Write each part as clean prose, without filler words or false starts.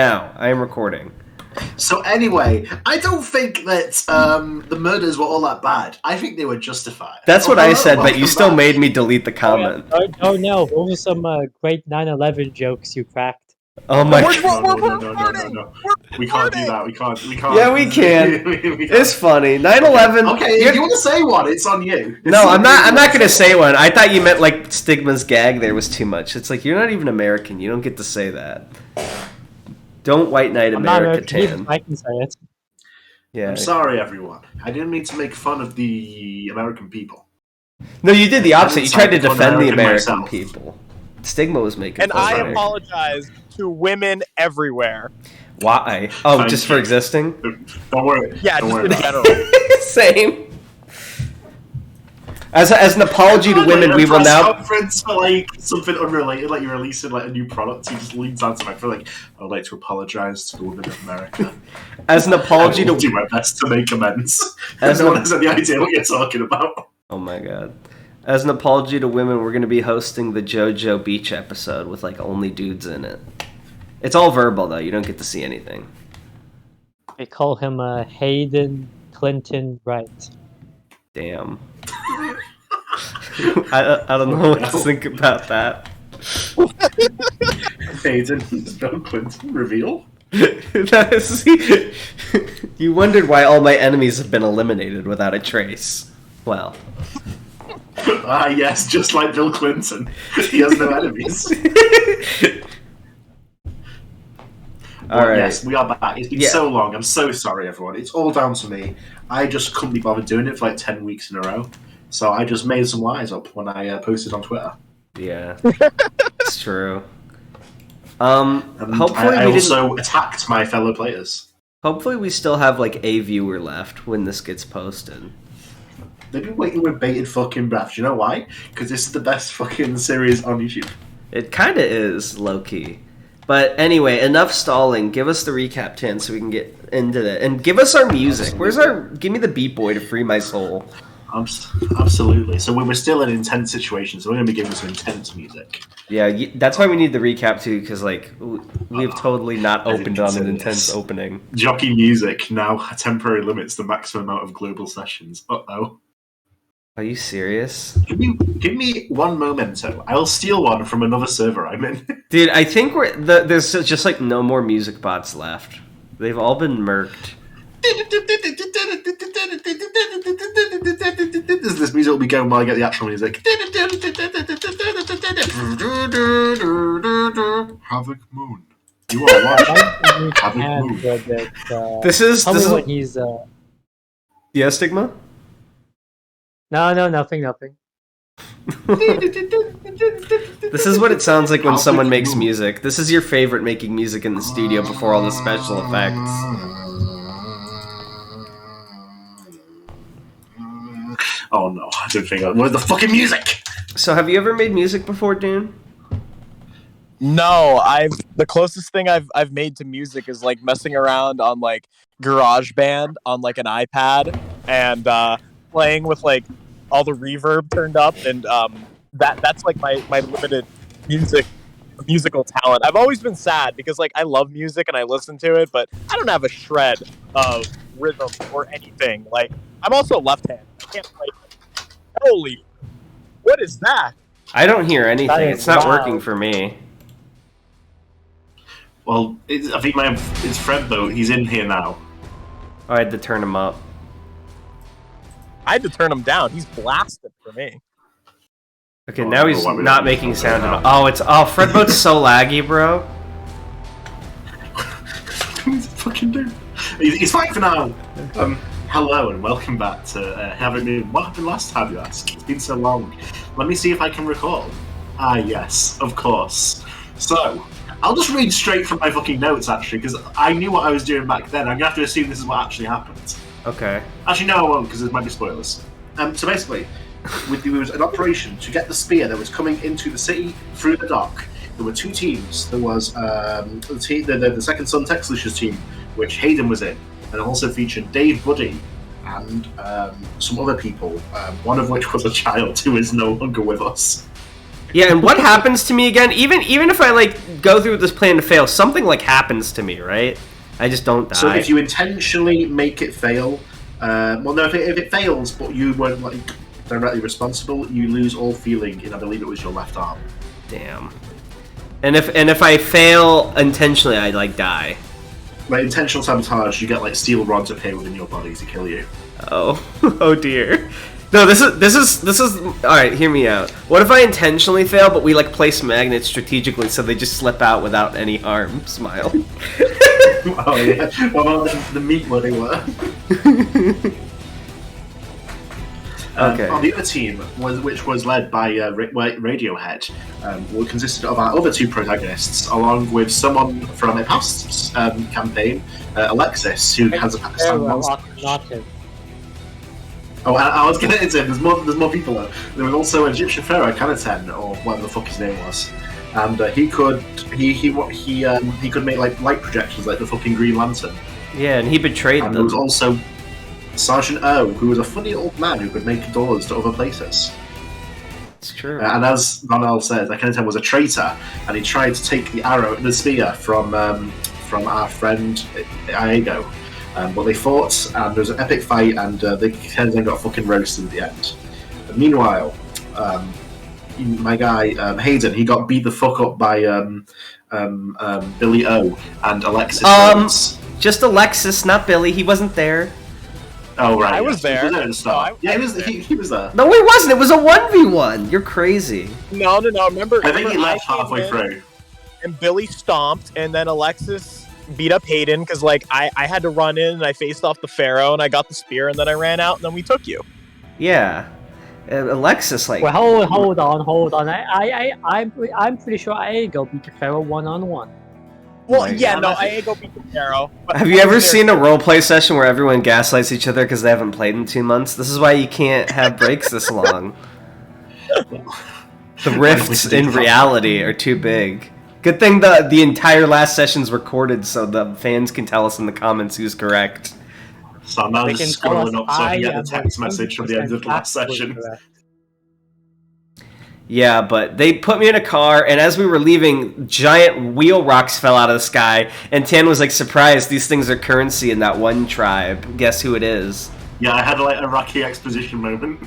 Now, I am recording. So anyway, I don't think that the murders were all that bad. I think they were justified. That's what I said, but you still made me delete the comment. Oh no, what were some great 9/11 jokes you cracked? Oh my god. No. We can't do that. We can't. Yeah, we can. It's funny. 9/11. Okay, if you want to say one, it's on you. I'm not going to say one. I thought you meant like Stigma's gag there was too much. It's like, you're not even American. You don't get to say that. Don't white knight America, Tan. I can say it. Yeah. I'm sorry, everyone. I didn't mean to make fun of the American people. No, you did the opposite. You tried to defend the American people. Stigma was making fun of I apologize to women everywhere. Why? Oh, Thank just you. For existing? Don't worry. Yeah, don't just worry in general. Same. As an apology to women, we will now. Conference for like something unrelated, like you're releasing like a new product. He just leans down to my for like, I would like to apologize to the women of America. As an apology to do my best to make amends. As no one has any idea what you're talking about. Oh my god! As an apology to women, we're going to be hosting the JoJo Beach episode with like only dudes in it. It's all verbal though; you don't get to see anything. They call him Hayden Clinton Wright. Damn. I don't know what to think about that. Hayden Bill Clinton reveal? You wondered why all my enemies have been eliminated without a trace. Well. Yes, just like Bill Clinton. He has no enemies. Alright. Yes, we are back. It's been so long. I'm so sorry, everyone. It's all down to me. I just couldn't be bothered doing it for like 10 weeks in a row. So I just made some lies up when I posted on Twitter. Yeah, it's true. Hopefully I also attacked my fellow players. Hopefully we still have like a viewer left when this gets posted. They've been waiting with bated fucking breath. Do you know why? Because this is the best fucking series on YouTube. It kind of is, low-key. But anyway, enough stalling. Give us the recap, Tin, so we can get into that. And give us our music. Give me the Beat Boy to free my soul. Absolutely. So we were still in an intense situation, so we're going to be giving some intense music. Yeah, that's why we need the recap too, because like we've totally not opened on an intense opening. Jockey music now temporarily limits the maximum amount of global sessions. Uh-oh. Are you serious? Give me one memento. I'll steal one from another server I'm in. Dude, I think there's just like no more music bots left. They've all been murked. This music will be going while I get the actual music. Havoc Moon. You are watching Havoc Moon. This is when he's Yeah, Stigma? No, nothing. This is what it sounds like when someone makes music. This is your favorite making music in the studio before all the special effects. Oh no, I didn't think where's the fucking music? So have you ever made music before, Dune? No, the closest thing I've made to music is like messing around on like GarageBand on like an iPad and playing with like all the reverb turned up, and that's like my limited musical talent. I've always been sad because like I love music and I listen to it, but I don't have a shred of rhythm or anything. Like I'm also left-handed. I can't play. Holy, what is that? I don't hear anything. It's not working for me. Well, I think it's Fred though. He's in here now. Oh, I had to turn him up. I had to turn him down. He's blasted for me. Okay, now he's not making sound at all. Fredboat's so laggy, bro. He's fucking dude. He's fine for now. Hello and welcome back to Havoc. What happened last time, you ask? It's been so long. Let me see if I can recall. Yes, of course. So, I'll just read straight from my fucking notes, actually, because I knew what I was doing back then. I'm going to have to assume this is what actually happened. Okay. Actually, no, I won't, because there might be spoilers. So basically, there was an operation to get the spear that was coming into the city through the dock. There were two teams. There was the Second Son Texlus's team, which Hayden was in, and it also featured Dave Buddy and some other people, one of which was a child who is no longer with us. Yeah, and what happens to me again? Even if I like go through this plan to fail, something like happens to me, right? I just don't die. So if you intentionally make it fail, well, no, if it fails, but you weren't like directly responsible, you lose all feeling in, I believe it was your left arm. Damn. And if I fail intentionally, I like die. Like intentional sabotage, you get like steel rods appear within your body to kill you. Oh, oh dear. No, this is. All right, hear me out. What if I intentionally fail, but we like place magnets strategically so they just slip out without any harm? Smile. Oh yeah. What about the meat where they were? Okay. On the other team, which was led by Radiohead, consisted of our other two protagonists, along with someone from a past campaign, Alexis, who has a Pakistan monster. Oh, I was getting into it. There's more people though. There was also Egyptian Pharaoh Kanaten, or whatever the fuck his name was, and he could make like light projections like the fucking Green Lantern. Yeah, and he betrayed and them. There was also Sergeant O, who was a funny old man who could make doors to other places. It's true. And as Darnell says, Kanaten was a traitor, and he tried to take the spear from our friend Iago. But they fought, and there was an epic fight, and they then got fucking roasted at the end. And meanwhile, my guy Hayden, he got beat the fuck up by Billy O and Alexis. Just Alexis, not Billy. He wasn't there. Oh right, I was there. He was there at the start. He was there. No, he wasn't. It was a 1v1. You're crazy. No. Remember? I think he left halfway through. And Billy stomped, and then Alexis beat up Hayden because like I had to run in and I faced off the Pharaoh and I got the spear and then I ran out and then we took you. Yeah, Alexis like. Well, hold on. I'm pretty sure Iago beat the Pharaoh 1-on-1. Well, yeah, no, Iago beat the Pharaoh. Have you ever seen a roleplay session where everyone gaslights each other because they haven't played in 2 months? This is why you can't have breaks this long. The rifts in reality are too big. Good thing the entire last session's recorded so the fans can tell us in the comments who's correct. So I'm now just scrolling up so I can get the text message from the end of the last session. Yeah, but they put me in a car, and as we were leaving, giant wheel rocks fell out of the sky, and Tan was like surprised these things are currency in that one tribe. Guess who it is? Yeah, I had like a Rocky exposition moment.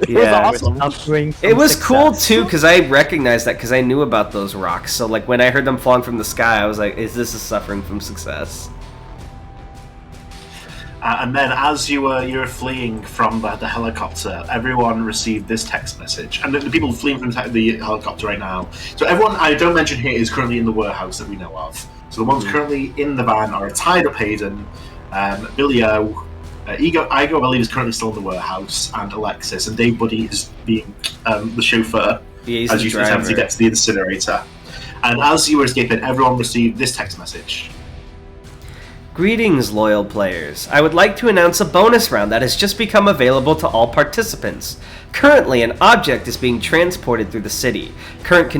Yeah. It was awesome. It was cool too because I recognized that because I knew about those rocks. So like when I heard them falling from the sky, I was like, "Is this a suffering from success?" And then, as you were fleeing from the helicopter, everyone received this text message. And the people fleeing from the helicopter right now. So everyone I don't mention here is currently in the warehouse that we know of. So the ones currently in the van are tied up Hayden, Billy O. Iago, I believe, is currently still in the warehouse, and Alexis, and Dave Buddy is being the chauffeur as you attempt to get to the incinerator. And as you were escaping, everyone received this text message. Greetings, loyal players. I would like to announce a bonus round that has just become available to all participants. Currently, an object is being transported through the city. Current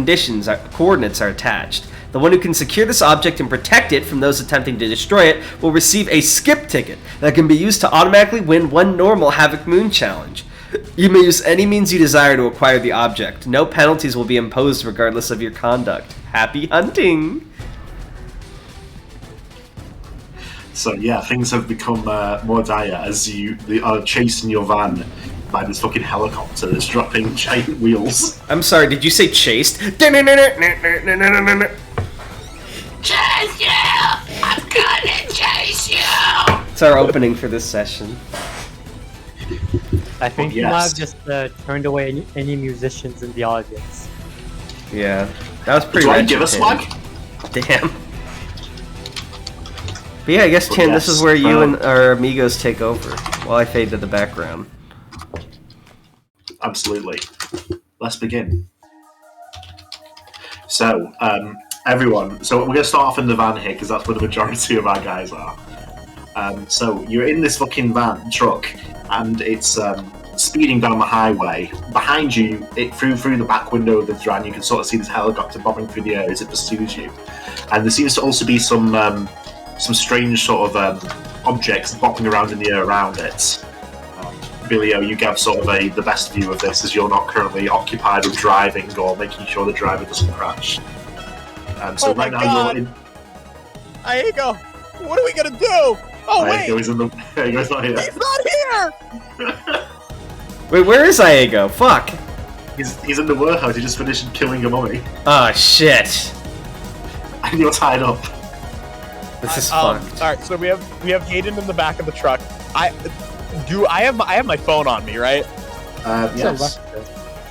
coordinates are attached. The one who can secure this object and protect it from those attempting to destroy it will receive a skip ticket that can be used to automatically win one normal Havoc Moon challenge. You may use any means you desire to acquire the object. No penalties will be imposed regardless of your conduct. Happy hunting! So yeah, things have become more dire as you are chasing your van by this fucking helicopter that's dropping giant wheels. I'm sorry, did you say chased? Chase you! I'm gonna chase you! It's our opening for this session. I think you yes. might have just turned away any musicians in the audience. Yeah, that was pretty. Do I give a swag? Damn. But yeah, I guess Tan, this is where you and our amigos take over while I fade to the background. Absolutely. Let's begin. So, everyone, so we're going to start off in the van here because that's where the majority of our guys are. So you're in this fucking truck, and it's speeding down the highway. Behind you, through the back window of the van, you can sort of see this helicopter bobbing through the air as it pursues you. And there seems to also be some strange sort of objects bopping around in the air around it. Billio, you get sort of the best view of this, as you're not currently occupied with driving or making sure the driver doesn't crash. So Oh my right now God. you're in. Aego, what are we gonna do? Oh wait, Aego's not here. he's not here. Wait, where is Aego? Fuck. He's in the warehouse. He just finished killing a mummy, Oh shit. and you're tied up. This is fucked. All right, so we have Hayden in the back of the truck. I have my phone on me, right? Yes.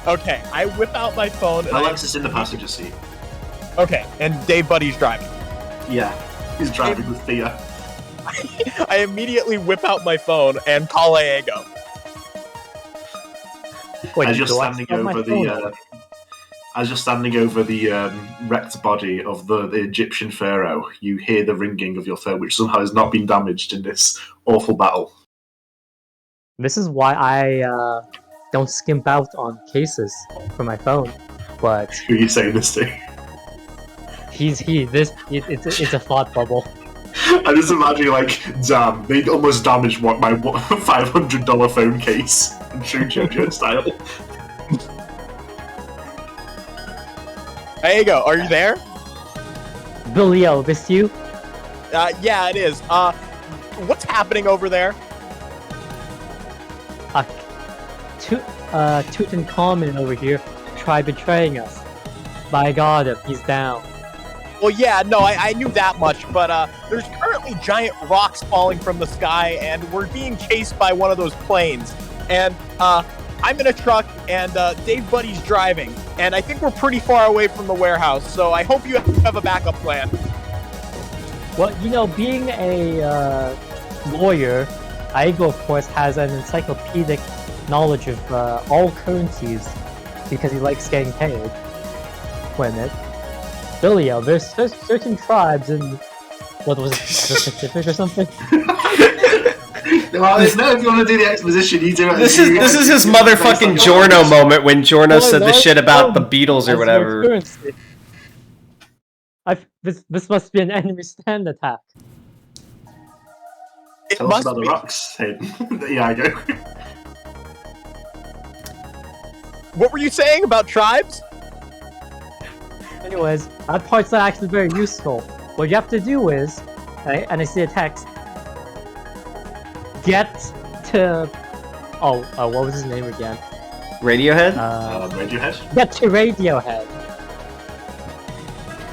Okay, I whip out my phone. And Alexis in the passenger seat. okay, and Dave Buddy's driving. Yeah, he's driving with Thea. I immediately whip out my phone and call Aego. Wait, As you're do I standing still have my over phone the on? wrecked body of the Egyptian pharaoh, you hear the ringing of your phone, which somehow has not been damaged in this awful battle. This is why I don't skimp out on cases for my phone. But Who are you saying this to? it's a thought bubble. I just imagine like, damn, they almost damaged my $500 phone case in true JoJo style. Aego, are you there? Billio, this you? Yeah, it is. What's happening over there? Tutankhamun over here tried betraying us. By God, he's down. Well, yeah, no, I knew that much, but there's currently giant rocks falling from the sky, and we're being chased by one of those planes. And I'm in a truck, and Dave Buddy's driving, and I think we're pretty far away from the warehouse, so I hope you have a backup plan. Well, you know, being a lawyer, Aego, of course, has an encyclopedic knowledge of all currencies because he likes getting paid. Wait a minute. Billio, there's certain tribes in, what was it, the Pacific or something? Well, if you want to do the exposition, you do it. This is his motherfucking Giorno moment when Giorno said the shit about the Beatles or whatever. This must be an enemy stand attack. It Tell us must about the be. rocks. Yeah, I go. What were you saying about tribes? Anyways, that part's not actually very useful. What you have to do is, and I see a text, get to... what was his name again? Radiohead? Radiohead? Get to Radiohead.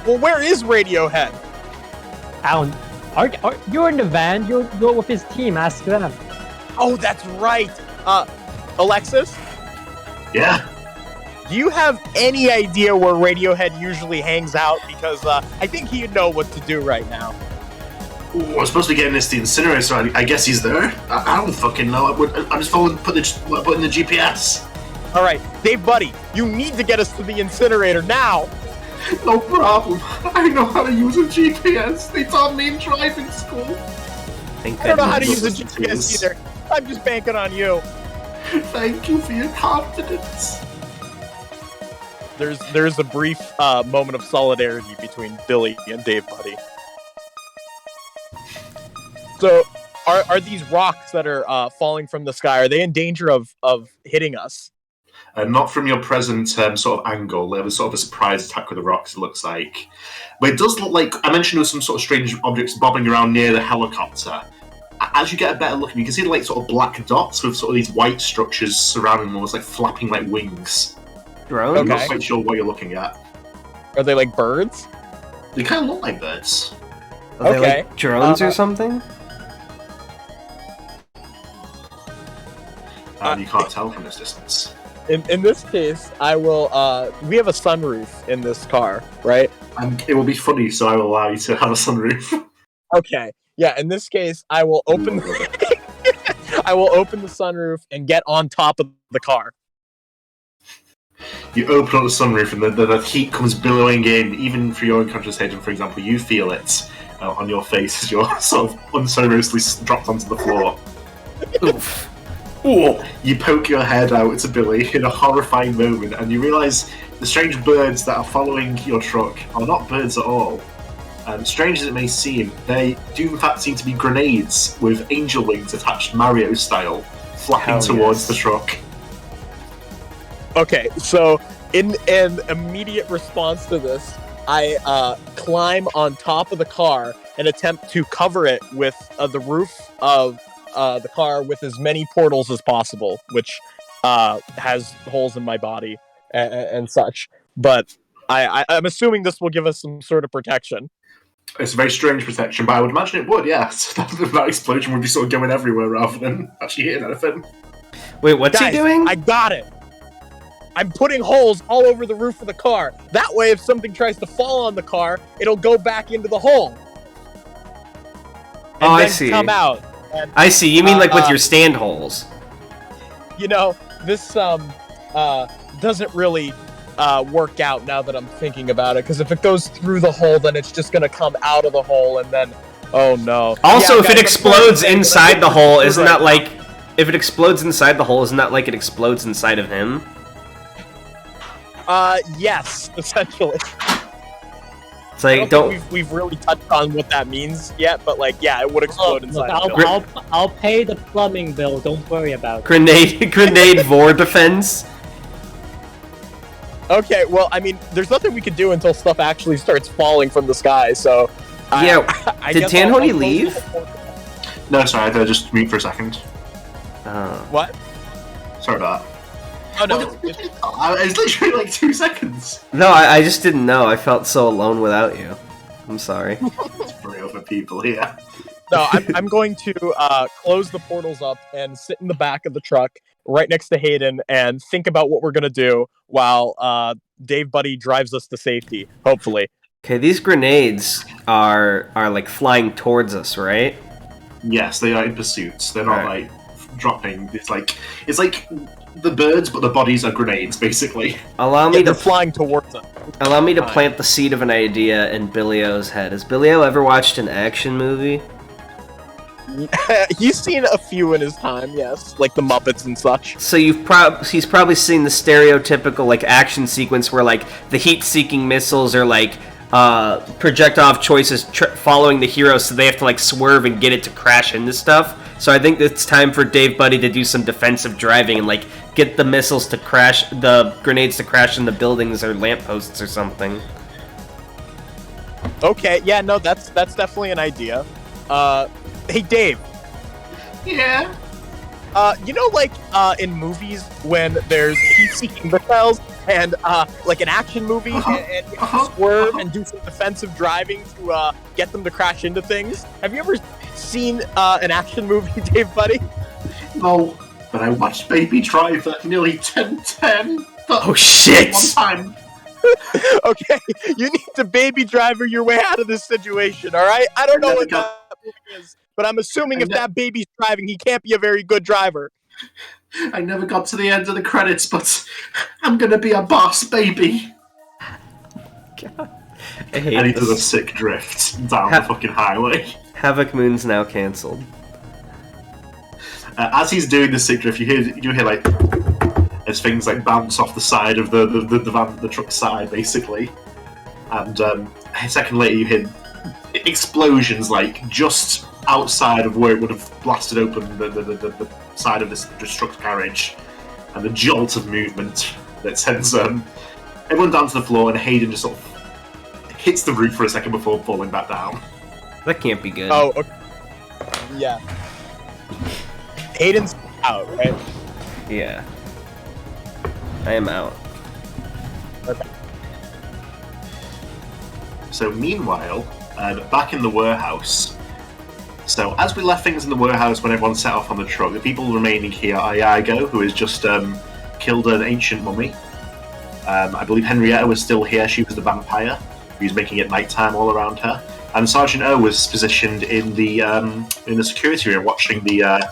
Well, where is Radiohead? You're in the van, you're with his team, ask them. Oh, that's right. Alexis, Yeah. do you have any idea where Radiohead usually hangs out? Because I think he'd know what to do right now. Ooh, I'm supposed to be getting this to the incinerator, so I guess he's there. I don't fucking know. I'm just putting the GPS. All right, Dave Buddy, you need to get us to the incinerator now. No problem. I know how to use a GPS. They taught me in driving school. I don't know how to use a GPS either. I'm just banking on you. Thank you for your confidence. There's a brief moment of solidarity between Billy and Dave Buddy. So, are these rocks that are falling from the sky, are they in danger of hitting us? Not from your present sort of angle. There was sort of a surprise attack with the rocks, it looks like. But it does look like, I mentioned there was some sort of strange objects bobbing around near the helicopter. As you get a better look, you can see like sort of black dots with sort of these white structures surrounding them, almost like flapping like wings. Drones? I'm not Okay. quite sure what you're looking at. Are they like birds? They kind of look like birds. Are they Okay. like drones or something? And you can't tell from this distance. In this case, I will. We have a sunroof in this car, right? And it will be funny, so I will allow you to have a sunroof. Okay. Yeah. In this case, I will open. I will open the sunroof and get on top of the car. You open up the sunroof and the heat comes billowing in, even for your unconscious agent, for example, you feel it on your face as you're sort of unceremoniously dropped onto the floor. Oof. Ooh. You poke your head out to Billy in a horrifying moment, and you realise the strange birds that are following your truck are not birds at all. Strange as it may seem, they do in fact seem to be grenades with angel wings attached Mario style, flapping Hell towards yes. the truck. Okay, so in an immediate response to this, I climb on top of the car and attempt to cover it with the roof of the car with as many portals as possible, which has holes in my body and such. But I'm assuming this will give us some sort of protection. It's a very strange protection, but I would imagine it would, yeah. So that explosion would be sort of going everywhere rather than actually hitting anything. Wait, what's Guys, he doing? I got it. I'm putting holes all over the roof of the car. That way, if something tries to fall on the car, it'll go back into the hole. And I then see. come out. And, I see. You mean like with your stand holes? you know, this doesn't really work out now that I'm thinking about it. Because if it goes through the hole, then it's just gonna come out of the hole, and then oh no. Also, Yeah, if guys, it I'm explodes sorry, but inside I'm the hole, isn't right that now. like... If it explodes inside the hole, isn't that like it explodes inside of him? Yes, essentially. It's like, I don't think we've really touched on what that means yet, but like, yeah, it would explode inside. the building. I'll pay the plumbing bill. Don't worry about it. Grenade vor defense. Okay, well, I mean, there's nothing we can do until stuff actually starts falling from the sky. So, Yeah, I did guess Tanhony I'll close leave? the portal. No, sorry, I had to just mute for a second. What? Sorry about that. Oh no, It's literally like 2 seconds. No, I just didn't know. I felt so alone without you. I'm sorry. It's for other people here. no. I'm going to close the portals up and sit in the back of the truck right next to Hayden and think about what we're gonna do while Dave Buddy drives us to safety. Hopefully. Okay, these grenades are like flying towards us, right? Yes, they are in pursuits. They're not Right. like dropping. It's like the birds, but the bodies are grenades, basically. Allow Yeah, me they're to flying towards us. allow me to plant the seed of an idea in Billio's head. Has Billio ever watched an action movie? He's seen a few in his time, yes, like the Muppets and such. So he's probably seen the stereotypical like action sequence where like the heat-seeking missiles are like projectile choices following the hero, so they have to like swerve and get it to crash into stuff. So I think it's time for Dave Buddy to do some defensive driving and like get the missiles to crash, the grenades to crash in the buildings or lampposts or something. Okay, yeah, no, that's definitely an idea. Hey Dave, Yeah. you know, like in movies when there's heat-seeking missiles and like an action movie, and you have to swerve and do some defensive driving to get them to crash into things. Have you ever seen an action movie, Dave Buddy? No, but I watched Baby Driver nearly 10 Oh shit! one time. Okay, you need to baby driver your way out of this situation, all right? I don't know what that movie is, but I'm assuming if that baby's driving, he can't be a very good driver. I never got to the end of the credits, but I'm gonna be a boss, baby. I hate And he does a this. sick drift down the fucking highway. Havoc Moon's now cancelled. As he's doing the sick drift, you hear like as things like bounce off the side of the truck's side, basically. And a second later, you hear explosions like just outside of where it would have blasted open the side of this truck's carriage, and the jolt of movement that sends everyone down to the floor, and Hayden just sort of hits the roof for a second before falling back down. That can't be good. Oh, okay. Yeah. Hayden's out, right? Yeah. I am out. Okay. So meanwhile, back in the warehouse. So as we left things in the warehouse when everyone set off on the truck, the people remaining here are Iago, who has just killed an ancient mummy. I believe Henrietta was still here. She was the vampire who's making it nighttime all around her. And Sergeant O was positioned in the security room watching the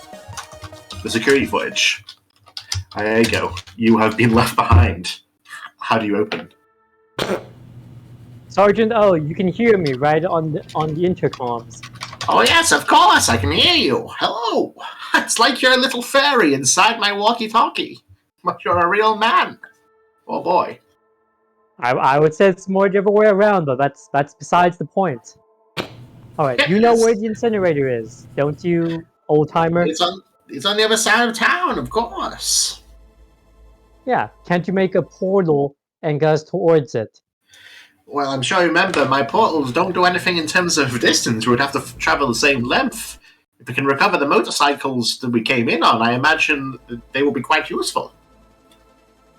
security footage. Iago, you have been left behind. How do you open? Sergeant O, you can hear me right on the intercoms. Oh yes, of course, I can hear you. Hello. It's like you're a little fairy inside my walkie-talkie. But you're a real man. Oh boy. I would say it's more the other way around, but that's besides the point. Alright, you know where the incinerator is, don't you, old timer? It's on the other side of town, of course. Yeah, can't you make a portal and get us towards it? Well, I'm sure you remember, my portals don't do anything in terms of distance. We would have to travel the same length. If we can recover the motorcycles that we came in on, I imagine they will be quite useful.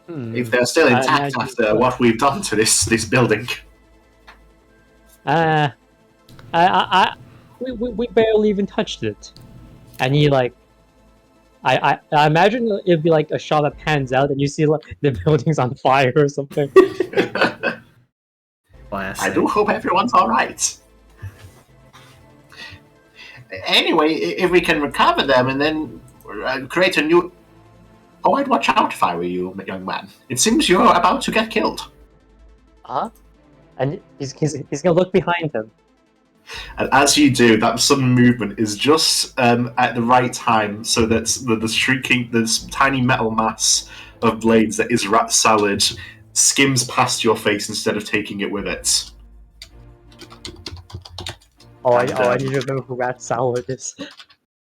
If they're still intact after what we've done to this building. We barely even touched it. And he like, I imagine it'd be like a shot that pans out and you see like the building's on fire or something. I do hope everyone's alright. Anyway, if we can recover them and then create a new... Oh, I'd watch out if I were you, young man. It seems you're about to get killed. Huh? And he's gonna look behind him. And as you do, that sudden movement is just at the right time so that the shrieking, this tiny metal mass of blades that is rat salad skims past your face instead of taking it with it. I need to remember who Rat Salad is.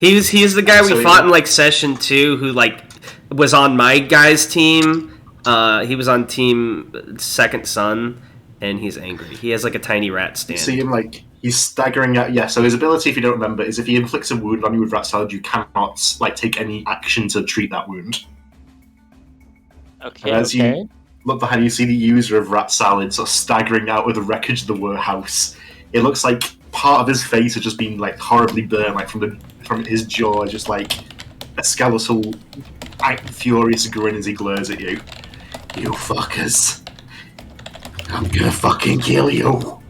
He's the guy we fought in like session 2 who like was on my guy's team. He was on team Second Son, and he's angry. He has like a tiny rat stand. You see him like he's staggering out. Yeah, so his ability, if you don't remember, is if he inflicts a wound on you with rat salad, you cannot like take any action to treat that wound. Okay. And as you look behind, you see the user of rat salad sort of staggering out with the wreckage of the warehouse. It looks like part of his face has just been like horribly burned, like from his jaw, just like a skeletal, furious grin as he glares at you. You fuckers! I'm gonna fucking kill you.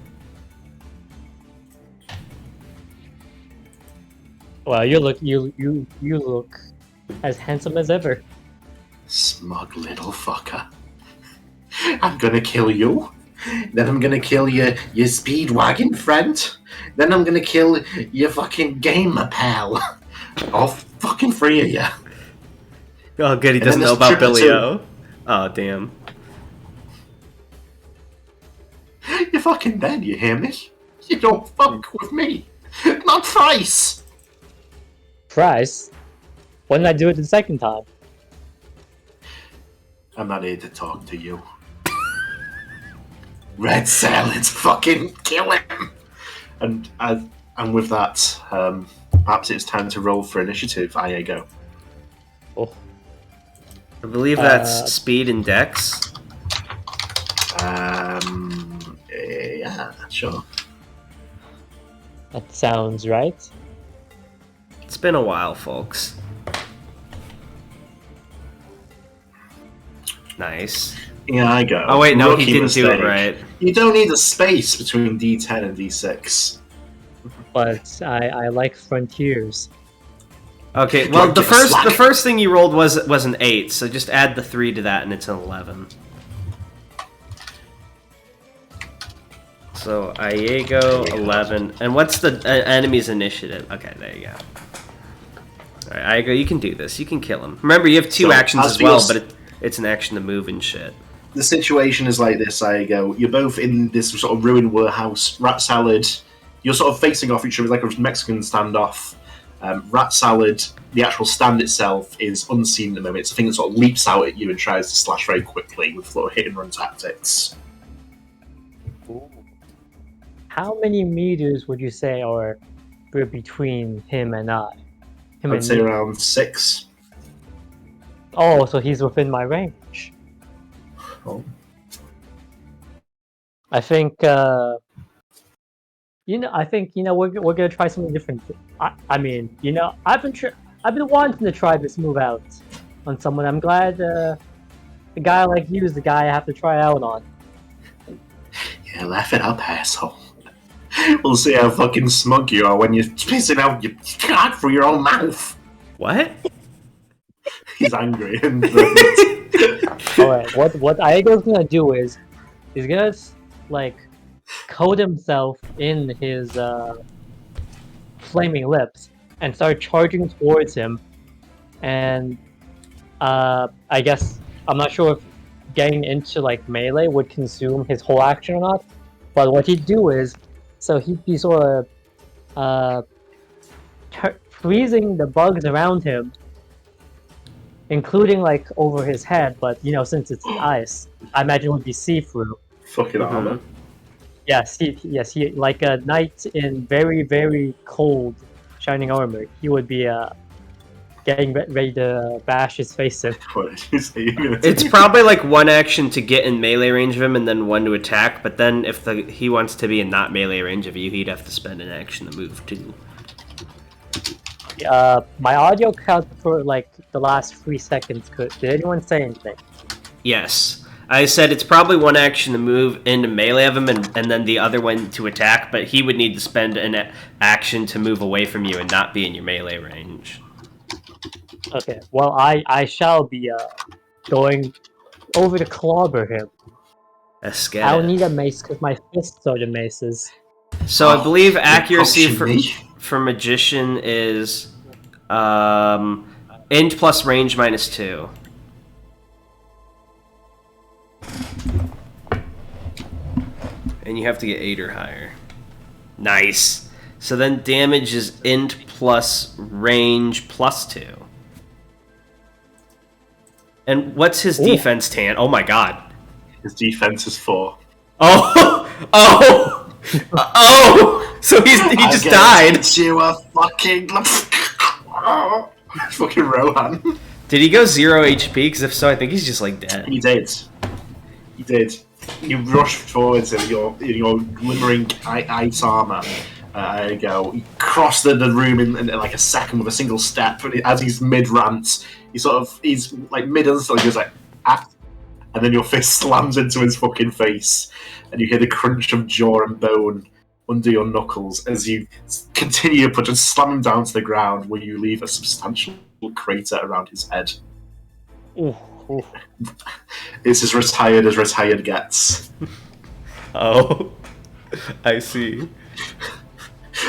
Well, you look as handsome as ever. Smug little fucker. I'm gonna kill you. Then I'm gonna kill your speedwagon friend. Then I'm gonna kill your fucking gamer pal. All fucking 3 of you. Oh, good, he doesn't know about Billy O. Oh, damn. You're fucking dead, you hear me? You don't fuck with me. Not thrice. Price? Why didn't I do it the second time? I'm not here to talk to you. Red Salad, fucking kill him! And with that, perhaps it's time to roll for initiative, Iego. Oh. I believe that's speed and dex. Yeah, sure. That sounds right. It's been a while, folks. Nice. Yeah, I go. Oh wait, no, Rookie he didn't do it mistake. right. You don't need a space between D10 and D6. But I like frontiers. Okay, well the Slack. first thing you rolled was an 8, so just add the 3 to that and it's an 11. So Iego 11, and what's the enemy's initiative? Okay, there you go. All right, Iego, you can do this. You can kill him. Remember, you have 2 So, actions as as for well, your- but it's an action to move and shit. The situation is like this, Iego. You're both in this sort of ruined warehouse. Rat Salad, you're sort of facing off each other like a Mexican standoff. Rat Salad, the actual stand itself is unseen at the moment. It's a thing that sort of leaps out at you and tries to slash very quickly with sort of hit and run tactics. How many meters would you say are between him and I? I'd say around 6. Oh, so he's within my range. Oh. I think, we're gonna try something different. I mean, I've been wanting to try this move out on someone. I'm glad a guy like you is the guy I have to try out on. Yeah, laugh it up, asshole. We'll see how fucking smug you are when you're pissing out your cock through your own mouth. What? He's angry. And Alright, what Aego's gonna do is he's gonna coat himself in his flaming lips and start charging towards him. And I guess I'm not sure if getting into melee would consume his whole action or not. But what he'd do is, so he'd be sort of freezing the bugs around him, including like over his head. But since it's ice, I imagine it would be see-through. Fucking armor. Yes, he like a knight in very, very cold, shining armor. He would be getting ready to bash his face in. What did you say? It's probably like one action to get in melee range of him and then one to attack, but then if he wants to be in not melee range of you, he'd have to spend an action to move too. My audio cut for like the last 3 seconds. Did anyone say anything? Yes. I said it's probably one action to move into melee of him and then the other one to attack, but he would need to spend an action to move away from you and not be in your melee range. Okay, well, I shall be going over to clobber him. I'll need a mace because my fists are the maces. So I believe accuracy for magician is int plus range -2. And you have to get 8 or higher. Nice. So then damage is int plus range +2. And what's his defense, Tan? Oh my god. His defense is 4. Oh! Oh! Oh! So he just died. You a fucking... fucking Rohan. Did he go 0 HP? Because if so, I think he's just like dead. He did. He did. You rush forwards in your glimmering ice armor. You cross the room in like a second with a single step. But as he's mid-rant, he's like mid-instant, he goes like, ah, and then your fist slams into his fucking face, and you hear the crunch of jaw and bone under your knuckles as you continue to punch and slam him down to the ground, where you leave a substantial crater around his head. Ooh. It's as retired gets. Oh, I see.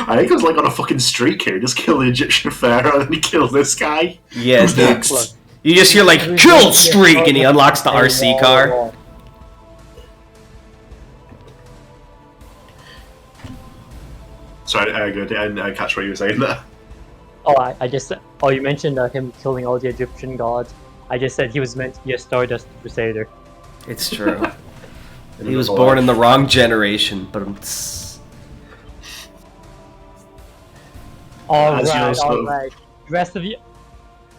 I think it was like on a fucking streak here. He just killed the Egyptian pharaoh and then he killed this guy. Yeah, Who's next? You just hear like, kill streak, and he unlocks the RC car. Sorry, I catch what you were saying there. Oh, you mentioned him killing all the Egyptian gods. I just said he was meant to be a Stardust Crusader. It's true. He was born in the wrong generation, but... Alright. The rest of you...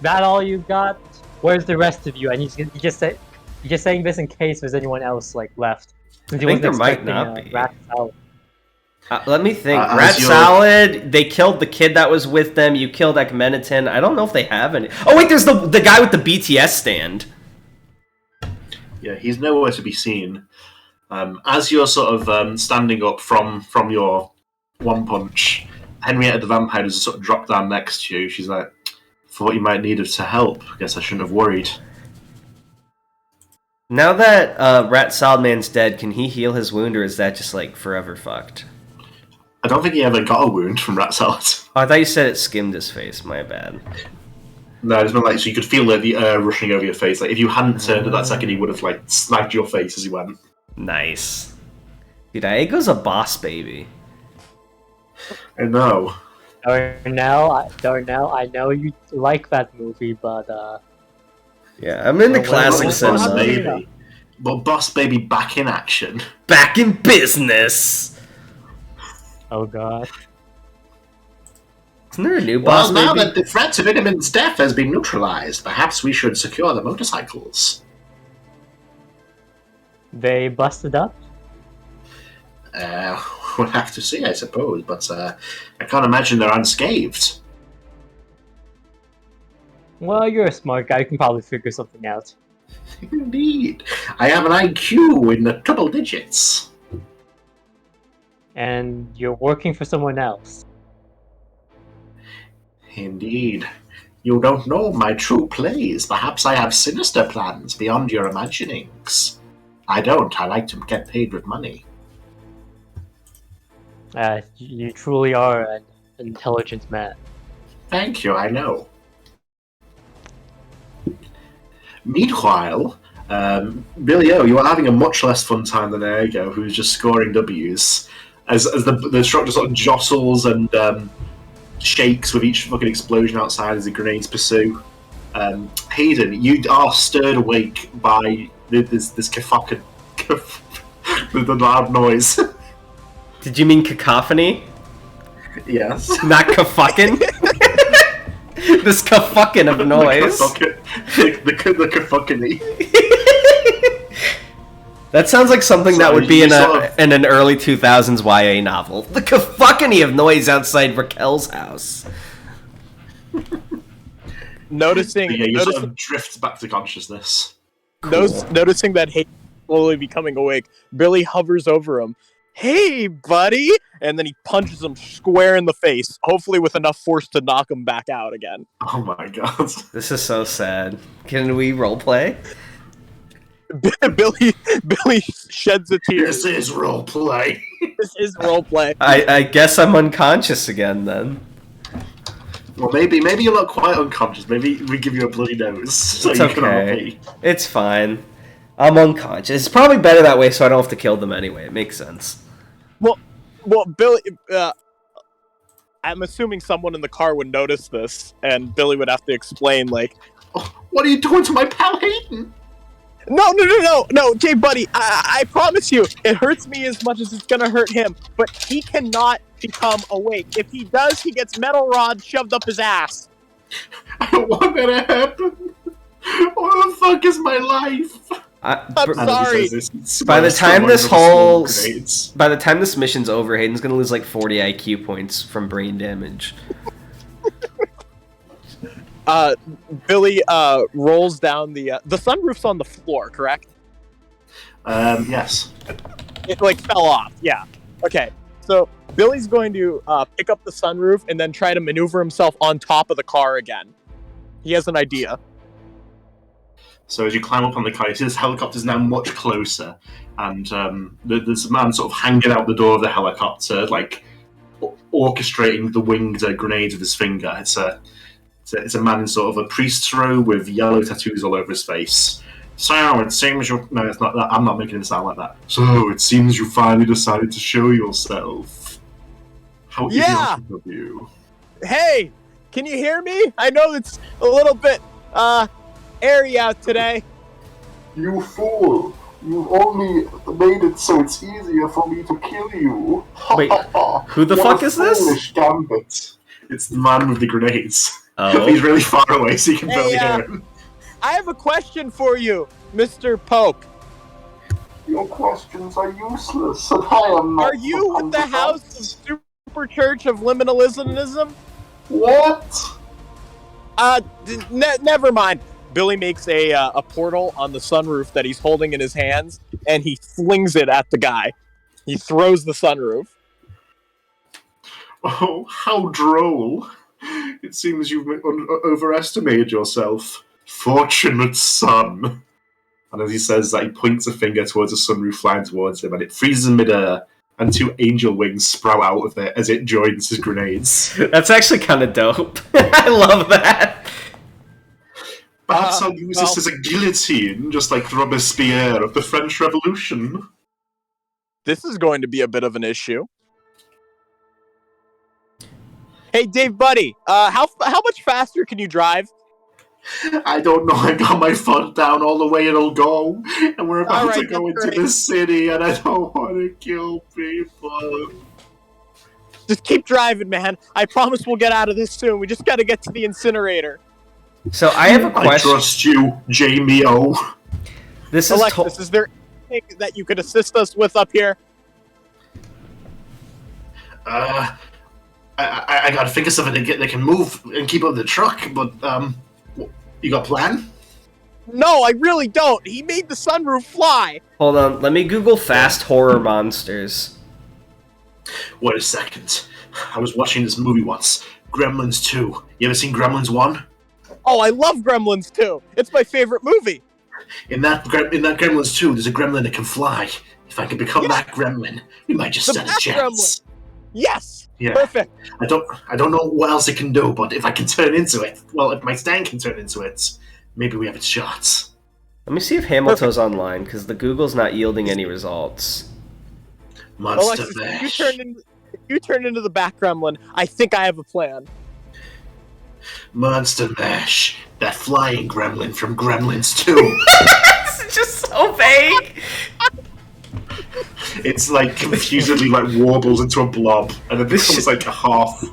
That all you got? Where's the rest of you? And he's just saying this in case there's anyone else like left. I think there might not be. Rat Salad. Let me think. Rat Salad, they killed the kid that was with them. You killed Akhenaten. I don't know if they have any. Oh wait, there's the guy with the BTS stand. Yeah, he's nowhere to be seen. As you're sort of standing up from your one punch, Henrietta the vampire has sort of dropped down next to you. She's like, "Thought you might need us to help. Guess I shouldn't have worried." Now that Rat Salad Man's dead, can he heal his wound, or is that just like forever fucked? I don't think he ever got a wound from Rat Salad. Oh, I thought you said it skimmed his face. My bad. No, it's been like, so you could feel the air rushing over your face. Like if you hadn't turned at that second, he would have like snagged your face as he went. Nice. Dude, Aego's a boss baby. I know. Darnell, I know you like that movie, but yeah, I'm in the classic sense. Boss Baby. But Boss Baby back in action. Back in business! Oh god. Isn't there a new Boss Well, now Baby? that the threat of Inimin's death has been neutralized, perhaps we should secure the motorcycles. They busted up? We'll have to see, I suppose, but I can't imagine they're unscathed. Well, you're a smart guy. You can probably figure something out. Indeed. I have an IQ in the triple digits. And you're working for someone else. Indeed. You don't know my true plays. Perhaps I have sinister plans beyond your imaginings. I don't. I like to get paid with money. You truly are an intelligent man. Thank you, I know. Meanwhile, Billy O, you are having a much less fun time than Aego, who's just scoring W's. As the structure sort of jostles and shakes with each fucking explosion outside as the grenades pursue. Hayden, you are stirred awake by this cacophony, the loud noise. Did you mean cacophony? Yes. Not cafucking? This cafucking of noise. The cacophony. That sounds like something that would be in an early 2000s YA novel. The cacophony of noise outside Raquel's house. Noticing sort of drifts back to consciousness. Cool. Noticing that Hayden's slowly becoming awake, Billy hovers over him. Hey, buddy! And then he punches him square in the face, hopefully with enough force to knock him back out again. Oh my god. This is so sad. Can we roleplay? Billy sheds a tear. This is roleplay. This is roleplay. I guess I'm unconscious again then. Well, maybe you're not quite unconscious. Maybe we give you a bloody nose so It's you can okay. RP. It's fine. I'm unconscious. It's probably better that way so I don't have to kill them anyway. It makes sense. Well, Billy, I'm assuming someone in the car would notice this, and Billy would have to explain, like, Oh, what are you doing to my pal Hayden? No, Jay, buddy, I promise you, it hurts me as much as it's gonna hurt him, but he cannot become awake. If he does, he gets metal rods shoved up his ass. I don't want that to happen. What the fuck is my life? I'm sorry. By the time this mission's over, Hayden's gonna lose like 40 IQ points from brain damage. Billy rolls down the sunroof's on the floor, correct? Yes. It like fell off. Yeah. Okay. So Billy's going to pick up the sunroof and then try to maneuver himself on top of the car again. He has an idea. So as you climb up on the car, you see this helicopter's now much closer, and there's a man sort of hanging out the door of the helicopter, like orchestrating the winged grenades with his finger. It's a man in sort of a priest's robe with yellow tattoos all over his face. So it seems you... No, it's not that. I'm not making it sound like that. So it seems you finally decided to show yourself. How idiotic of you. Hey, can you hear me? I know it's a little bit airy out today. You fool! You've only made it so it's easier for me to kill you. Wait, who the fuck is this? Foolish gambit. It's the man with the grenades. Oh. He's really far away, so you can barely hear him. I have a question for you, Mr. Poke. Your questions are useless, and I am not. Are you with the House of Super Church of Liminalism? What? Never mind. Billy makes a portal on the sunroof that he's holding in his hands, and he flings it at the guy. He throws the sunroof. Oh, how droll. It seems you've overestimated yourself. Fortunate son. And as he says that, he points a finger towards the sunroof flying towards him, and it freezes in midair, and two angel wings sprout out of it as it joins his grenades. That's actually kind of dope. I love that. Perhaps I'll use this as a guillotine, just like Robespierre of the French Revolution. This is going to be a bit of an issue. Hey, Dave, buddy, how much faster can you drive? I don't know. I got my foot down all the way it'll go, and we're about to go into the city, and I don't want to kill people. Just keep driving, man. I promise we'll get out of this soon. We just got to get to the incinerator. So I have a question. I trust you, Jamie O. This Alexis, is there anything that you could assist us with up here? I gotta think of something that can move and keep up the truck, but you got a plan? No, I really don't. He made the sunroof fly. Hold on, let me Google fast horror monsters. Wait a second. I was watching this movie once, Gremlins 2. You ever seen Gremlins 1? Oh, I love Gremlins 2. It's my favorite movie. In that Gremlins 2, there's a gremlin that can fly. If I can become that gremlin, we might just stand a chance. Gremlin. Yes. Yeah. Perfect. I don't know what else it can do, but if I can turn into it, well, if my stand can turn into it, maybe we have a shot. Let me see if Hamilton's online, because the Google's not yielding any results. Monster Alexis, Bash. you turn into the Bat Gremlin. I think I have a plan. Monster Mash, that flying gremlin from Gremlins 2. This is just so vague. It's like confusedly like warbles into a blob, and then this becomes like a half,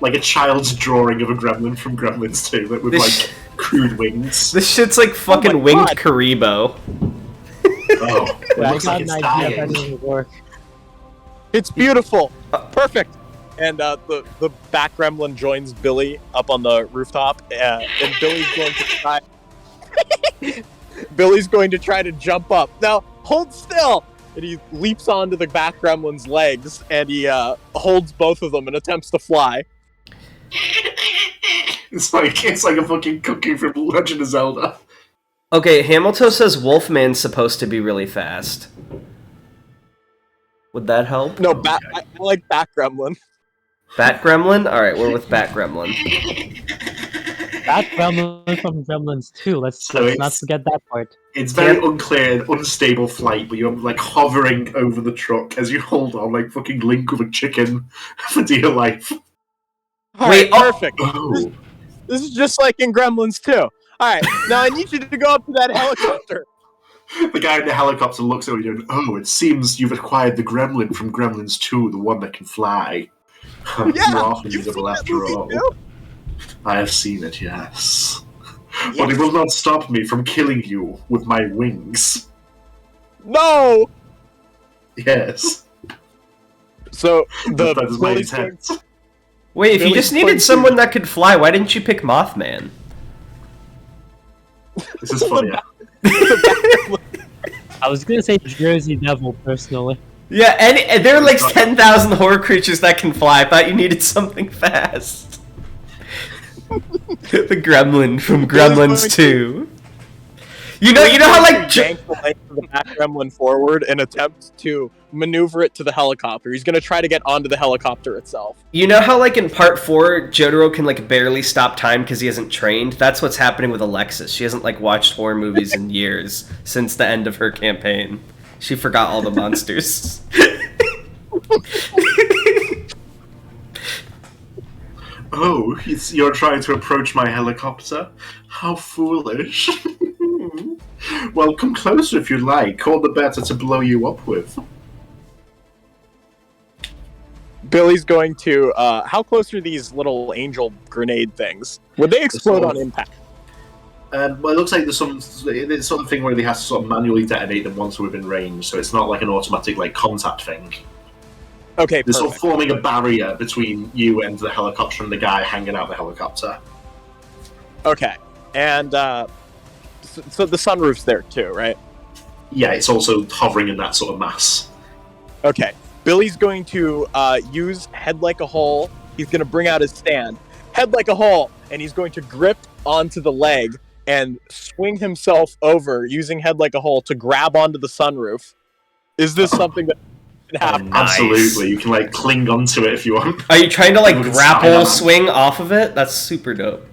like a child's drawing of a gremlin from Gremlins 2, but with like crude wings. This shit's like fucking my winged God. Karibo. Oh, it I looks got like an it's idea that dying. doesn't work. It's beautiful. Perfect. And the Bat Gremlin joins Billy up on the rooftop, and Billy's going to try. Billy's going to try to jump up. Now, hold still! And he leaps onto the Bat Gremlin's legs, and he holds both of them and attempts to fly. It's like a fucking cookie from Legend of Zelda. Okay, Hamilton says Wolfman's supposed to be really fast. Would that help? No, I like Bat Gremlin. Bat Gremlin? Alright, we're with Bat Gremlin. That Gremlin from Gremlins 2. Let's not forget that part. It's very unclear and unstable flight, but you're like hovering over the truck as you hold on like fucking Link with a chicken for dear life. Alright, perfect. Oh. This is just like in Gremlins 2. Alright, now I need you to go up to that helicopter. The guy in the helicopter looks at you and oh, it seems you've acquired the gremlin from Gremlins 2, the one that can fly. Yeah, You are you've seen formidable that after movie all. too? I have seen it, yes. But it will not stop me from killing you with my wings. No! Yes. So, That is my Billy's going intent. Wait, if you Billy's just needed pointing- someone that could fly, why didn't you pick Mothman? This is funnier. I was gonna say Jersey Devil, personally. Yeah, and there are like 10,000 horror creatures that can fly. I thought you needed something fast. The Gremlin from Gremlins 2. You know how like yank the leg of the Bat Gremlin forward and attempt to maneuver it to the helicopter. He's going to try to get onto the helicopter itself. you know how like in part 4 Jotaro can like barely stop time because he hasn't trained? That's what's happening with Alexis. She hasn't like watched horror movies in years since the end of her campaign. She forgot all the monsters. Oh, you're trying to approach my helicopter? How foolish. Well, come closer if you like. All the better to blow you up with. Billy's going to... how close are these little angel grenade things? Would they explode on impact? Well, it looks like there's some it's sort of thing where they have to sort of manually detonate them once within range, so it's not like an automatic like contact thing. Okay, They're sort of perfect. forming a barrier between you and the helicopter and the guy hanging out the helicopter. Okay. And, so the sunroof's there too, right? Yeah, it's also hovering in that sort of mass. Okay. Billy's going to use Head Like a Hole. He's going to bring out his stand. Head Like a Hole! And he's going to grip onto the leg and swing himself over using Head Like a Hole to grab onto the sunroof. Is this something that can happen? Nice. Absolutely, you can like cling onto it if you want. Are you trying to like You can grapple sign on. swing off of it? That's super dope.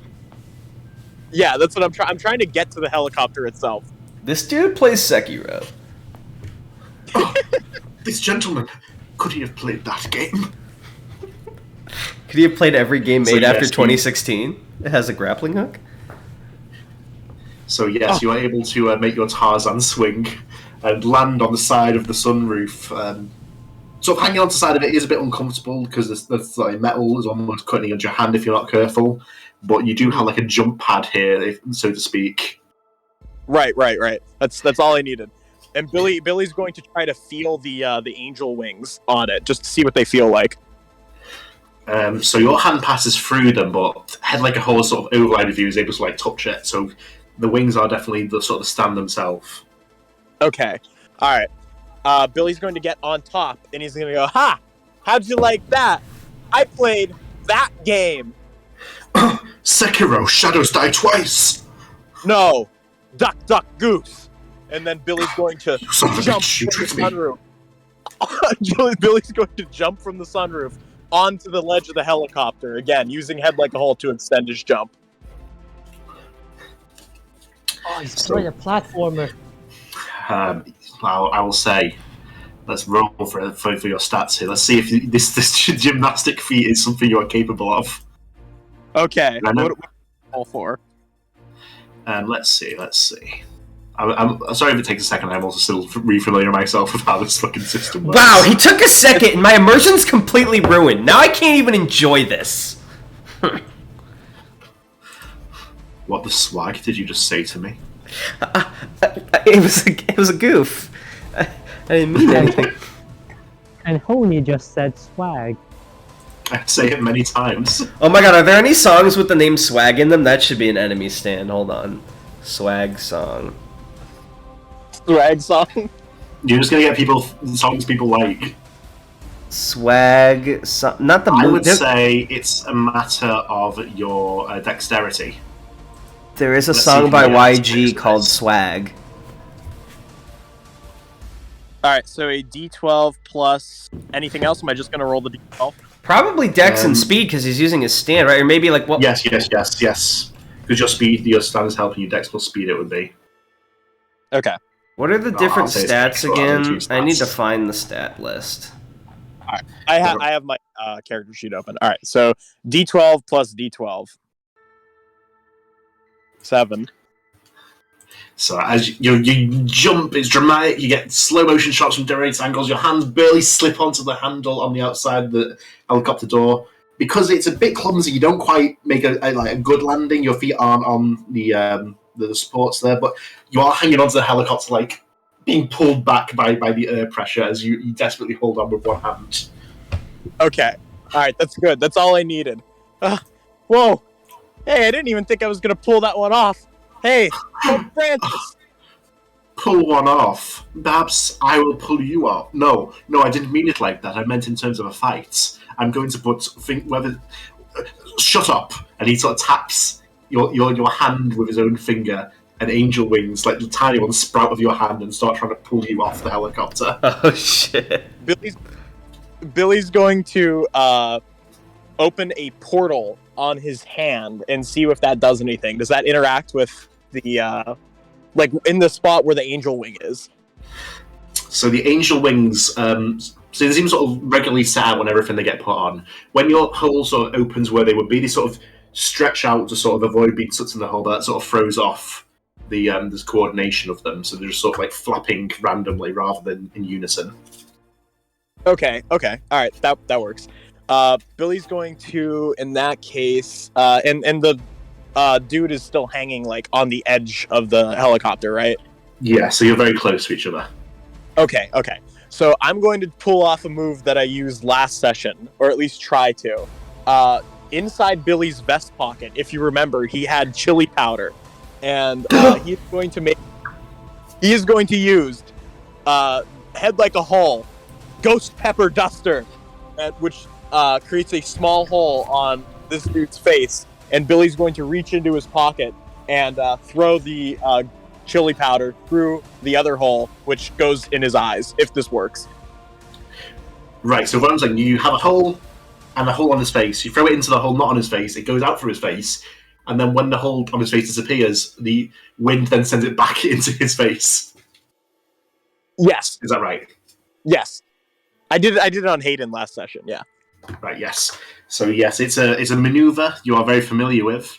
Yeah, that's what I'm trying. I'm trying to get to the helicopter itself. This dude plays Sekiro. This gentleman, could he have played that game? Could he have played every game So made after yes, 2016? It has a grappling hook? So yes, you are able to make your Tarzan swing and land on the side of the sunroof. Sort of hanging on to the side of it is a bit uncomfortable because the metal is almost cutting into your hand if you're not careful. But you do have like a jump pad here, so to speak. Right. That's all I needed. And Billy's going to try to feel the angel wings on it, just to see what they feel like. So your hand passes through them, but Head Like a Hole sort of override of you is able to like touch it. So the wings are definitely the sort of stand themselves. Okay. All right. Billy's going to get on top, and he's going to go, "Ha! How'd you like that? I played that game." Sekiro, shadows die twice. No, duck, duck, goose. And then Billy's going to You son of a jump bitch, you from the tricked me. sunroof. Billy's going to jump from the sunroof onto the ledge of the helicopter, again, using Head Like a Hole to extend his jump. Oh, he's playing a platformer. I will say, let's roll for your stats here. Let's see if this gymnastic feat is something you are capable of. Okay. What do we roll for? Let's see. I'm sorry if it takes a second. I'm also still re-familiar myself with how this fucking system works. Wow, he took a second and my immersion's completely ruined. Now I can't even enjoy this. What the swag did you just say to me? It was a goof. I didn't mean anything. And Honey just said swag. I say it many times. Oh my god, are there any songs with the name swag in them? That should be an enemy stand. Hold on. Swag song. Swag song? You're just gonna get songs people like. Swag song. Not the I movie. would say it's a matter of your dexterity. There is a Let's song see by if we can YG get called this. Swag. Alright, so a D12 plus anything else? Am I just gonna roll the D12? Probably Dex and Speed because he's using his stand, right? Or maybe like what? Yes. Because your stand is helping you. Dex plus speed it would be. Okay. What are the No, different I'll say it's stats Dex, so I'll do again? two I need to stats. find the stat list. Alright. I have my character sheet open. Alright, so D12 plus D12. 7. So as you jump, it's dramatic. You get slow motion shots from different angles. Your hands barely slip onto the handle on the outside of the helicopter door. Because it's a bit clumsy, you don't quite make a good landing. Your feet aren't on the supports there, but you are hanging onto the helicopter, like being pulled back by the air pressure as you desperately hold on with one hand. Okay. Alright, that's good. That's all I needed. Whoa! Hey, I didn't even think I was gonna pull that one off. Hey, Pope Francis! Pull one off. Perhaps I will pull you off. No, I didn't mean it like that. I meant in terms of a fight. I'm going to put shut up. And he sort of taps your hand with his own finger, and angel wings, like the tiny ones, sprout of your hand and start trying to pull you off the helicopter. Oh shit! Billy's going to open a portal on his hand and see if that does anything. Does that interact with the like in the spot where the angel wing is? So the angel wings, so they seem sort of regularly set out on everything they get put on. When your hole sort of opens where they would be, they sort of stretch out to sort of avoid being sucked in the hole, but that sort of throws off the there's coordination of them, so they're just sort of like flapping randomly rather than in unison. Okay, all right, that works. Billy's going to, in that case, and the dude is still hanging like on the edge of the helicopter, right? Yeah, so you're very close to each other. Okay. So I'm going to pull off a move that I used last session, or at least try to. Inside Billy's vest pocket, if you remember, he had chili powder, and he is going to use head like a hole, ghost pepper duster, which creates a small hole on this dude's face, and Billy's going to reach into his pocket and throw the chili powder through the other hole, which goes in his eyes, if this works. Right, so what I'm saying, you have a hole and a hole on his face. You throw it into the hole not on his face, it goes out through his face, and then when the hole on his face disappears, the wind then sends it back into his face. Yes. Is that right? Yes. I did it on Hayden last session, yeah. Right, yes. So yes, it's a maneuver you are very familiar with.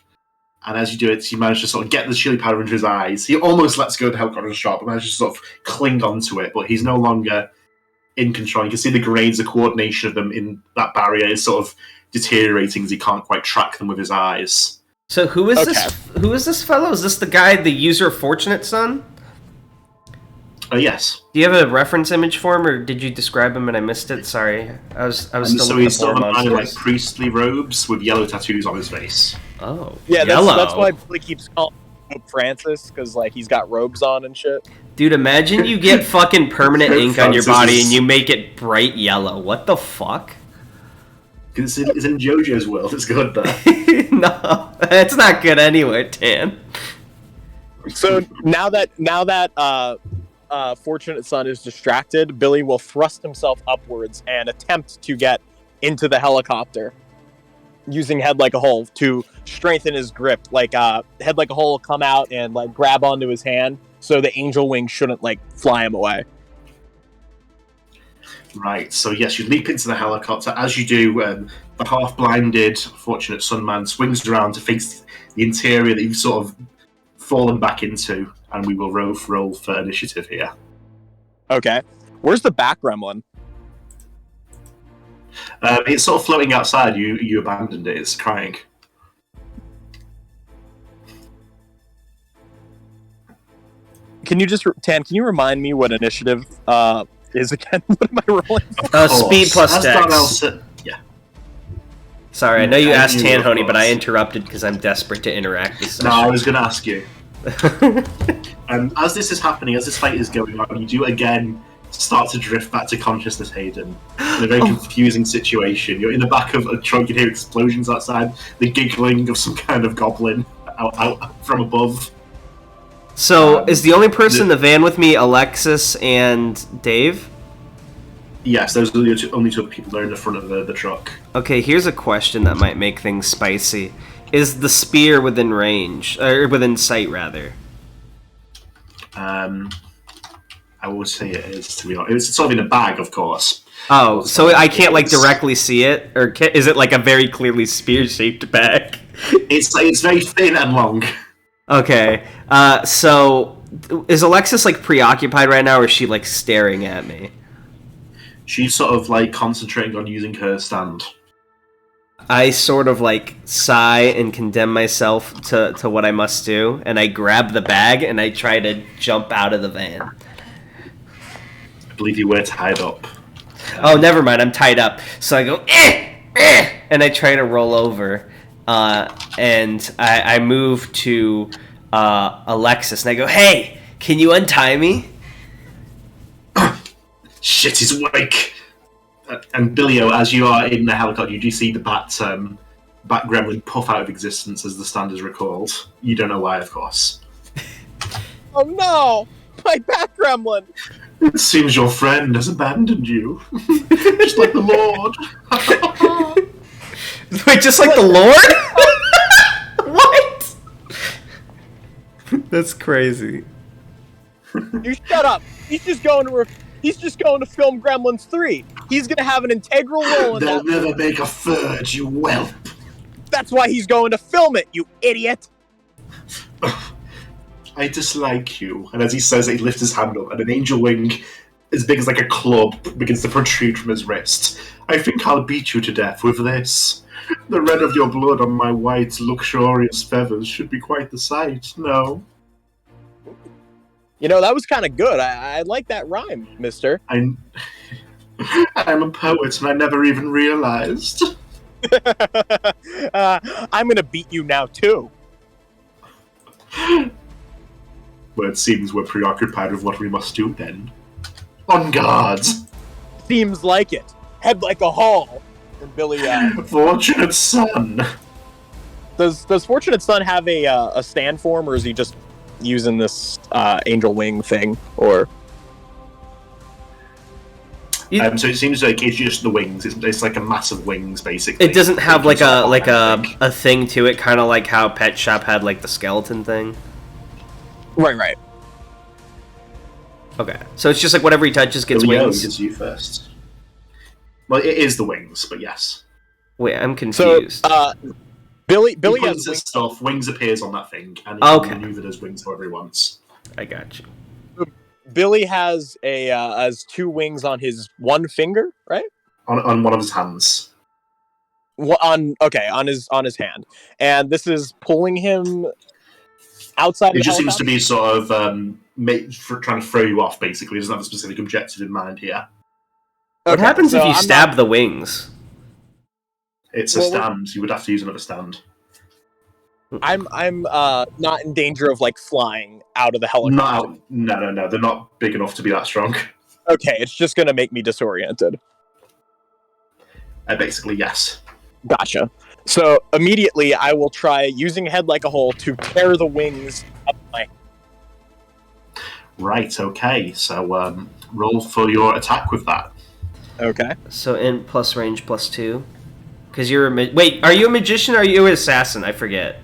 And as you do it, you manage to sort of get the chili powder into his eyes. He almost lets go of the helicopter shot, but manages to sort of cling onto it. But he's no longer in control. You can see the grains, the coordination of them in that barrier is sort of deteriorating as he can't quite track them with his eyes. So who is this? Who is this fellow? Is this the guy, the user Fortunate Son? Yes. Do you have a reference image for him, or did you describe him and I missed it? Sorry, I was still So looking he's at sort more of a man in like monsters. priestly robes with yellow tattoos on his face. Oh, Yeah, yellow. that's why Billy keeps calling him Pope Francis, because like he's got robes on and shit. Dude, imagine you get fucking permanent Pope ink on your Francis body is- and you make it bright yellow. What the fuck? It's in JoJo's world. It's good though. No, it's not good anyway, Tan. So now that Fortunate Son is distracted, Billy will thrust himself upwards and attempt to get into the helicopter, using Head Like a Hole to strengthen his grip. Like Head Like a Hole will come out and like grab onto his hand, so the angel wing shouldn't like fly him away. Right, so yes, you leap into the helicopter. As you do, the half-blinded, fortunate Sunman swings around to face the interior that you've sort of fallen back into, and we will roll for initiative here. Okay. Where's the back gremlin? It's sort of floating outside. You abandoned it. It's crying. Can you just, Tan, can you remind me what initiative is again? What am I rolling? Speed plus As dex. Darnell said, yeah. Sorry, I know you I asked knew, of Tanhony, but I course. interrupted because I'm desperate to interact with No, I session. was going to ask you. As this is happening, as this fight is going on, you do again start to drift back to consciousness, Hayden. In a very confusing situation. You're in the back of a truck, you hear explosions outside, the giggling of some kind of goblin out from above. So, is the only person in the van with me Alexis and Dave? Yes, those are the only two people that are in the front of the truck. Okay, here's a question that might make things spicy. Is the spear within range? Or within sight, rather? I would say it is, to be honest. It's sort of in a bag, of course. Oh, so I can't, like, It's- directly see it? Or is it, like, a very clearly spear-shaped bag? It's very thin and long. Okay, so is Alexis, like, preoccupied right now, or is she, like, staring at me? She's sort of like concentrating on using her stand. I sort of, like, sigh and condemn myself to what I must do, and I grab the bag and I try to jump out of the van. I believe you were tied up. Oh, never mind, I'm tied up. So I go, and I try to roll over, and I move to Alexis, and I go, hey, can you untie me? Shit, he's awake! And Billio, as you are in the helicopter, you do see the bat gremlin puff out of existence as the stand is recalled. You don't know why, of course. Oh no! My back gremlin! It seems your friend has abandoned you. Just like the Lord. Wait, just like the Lord? What? That's crazy. You shut up! He's just going to film Gremlins 3. He's gonna have an integral role in They'll that. never make a third, you whelp. That's why he's going to film it, you idiot! I dislike you. And as he says it, he lifts his hand up, and an angel wing as big as like a club begins to protrude from his wrist. I think I'll beat you to death with this. The red of your blood on my white, luxurious feathers should be quite the sight, no? You know, that was kind of good. I like that rhyme, mister. I'm a poet, and I never even realized. I'm gonna beat you now, too. Well, it seems we're preoccupied with what we must do then. On guard! Seems like it. Head like a hall. And Billy, Fortunate son! does Fortunate Son have a stand for him, or is he just using this angel wing thing? Or So it seems like it's just the wings. It's like a mass of wings, basically. It doesn't have like Sort of a thing to it, kind of like how Pet Shop had like the skeleton thing. right. Okay, so it's just like whatever he touches gets Billy wings. is you first. Well, it is the wings, but yes. Wait, I'm So confused. Billy He has points at wings. stuff, wings appears on that thing, and he Okay. can maneuver those wings however he wants. I got you. Billy has has 2 wings on his one finger, right? On one of his hands. On his hand, and this is pulling him outside. It of just the seems to helicopter? be sort of trying to throw you off, basically. He doesn't have a specific objective in mind here. What Okay, happens so if you I'm stab not- the wings? It's a Well, stand. You would have to use another stand. I'm not in danger of like flying out of the helicopter. No. They're not big enough to be that strong. Okay, it's just gonna make me disoriented. Basically, yes. Gotcha. So immediately I will try using Head Like a Hole to tear the wings up my. Right, okay. So roll for your attack with that. Okay. So int plus range plus 2. Because you're a wait, are you a magician or are you an assassin? I forget.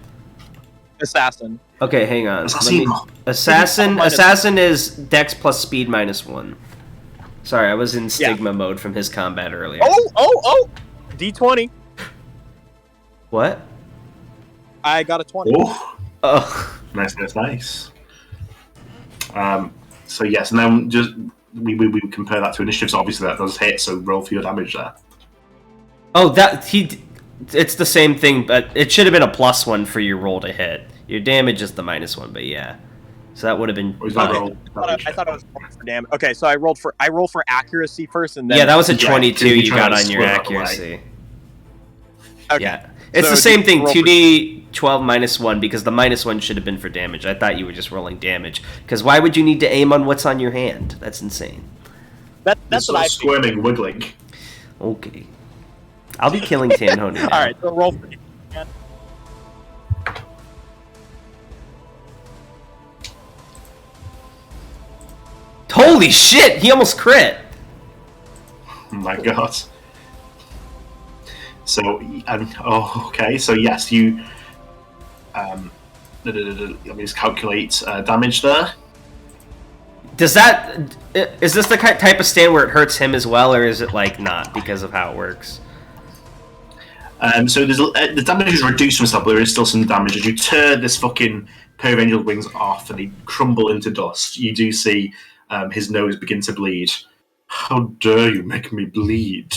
Assassin. Okay, hang on. Assassino. Assassin is dex plus speed minus 1. Sorry, I was in Stigma mode from his combat earlier. Oh! D20. What? I got a 20. Oh. Nice. So yes, and then just we compare that to initiative. So obviously that does hit. So roll for your damage there. Oh, it's the same thing, but it should have been a +1 for your roll to hit. Your damage is the -1, but yeah. So that would have been. Or is that roll? I thought it was for damage. Okay, so I roll for accuracy first, and then Yeah, that was a 22 you're you trying got to on your squirrel accuracy. Okay. Yeah. It's So the same thing, roll for- 2d12 -1, because the -1 should have been for damage. I thought you were just rolling damage. Because why would you need to aim on what's on your hand? That's insane. That's what I think. squirming, wiggling. Okay. I'll be killing Tanhony now. All right, so roll for Holy shit! He almost crit! Oh my god. So, okay. So yes, you. Let me just calculate damage there. Is this the type of stand where it hurts him as well, or is it like not because of how it works? So the damage is reduced from stuff, but there is still some damage. As you tear this fucking pair of angel wings off and they crumble into dust, you do see his nose begin to bleed. How dare you make me bleed?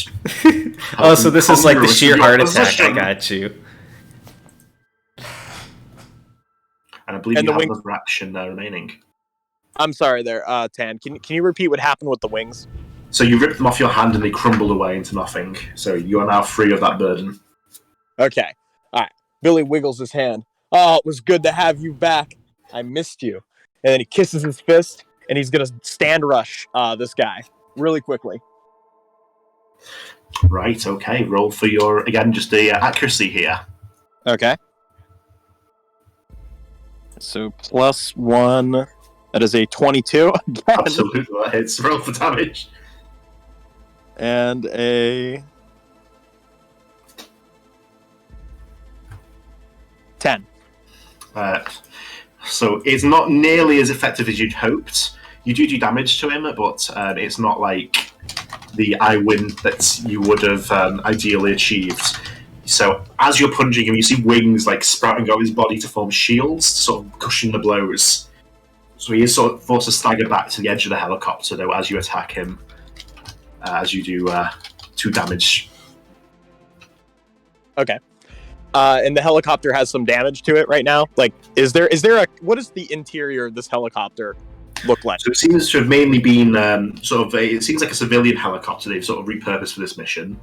Oh, so this is like the sheer heart attack. I Position. got you. And I believe And you the have wing- another action remaining. I'm sorry there, Tan. Can you repeat what happened with the wings? So you rip them off your hand and they crumble away into nothing. So you are now free of that burden. Okay. All right. Billy wiggles his hand. Oh, it was good to have you back. I missed you. And then he kisses his fist, and he's gonna stand rush this guy really quickly. Right, okay. Roll for your, again, just the accuracy here. Okay. So +1. That is a 22 again. Absolutely, that hits. Roll for damage. And a 10. So it's not nearly as effective as you'd hoped. You do damage to him, but it's not like the I win that you would have ideally achieved. So as you're punching him, you see wings like sprouting out of his body to form shields, to sort of cushion the blows. So he is sort of forced to stagger back to the edge of the helicopter, though, as you attack him, as you do 2 damage. Okay. And the helicopter has some damage to it right now. Like, is there a what does the interior of this helicopter look like? So it seems to have mainly been it seems like a civilian helicopter they've sort of repurposed for this mission.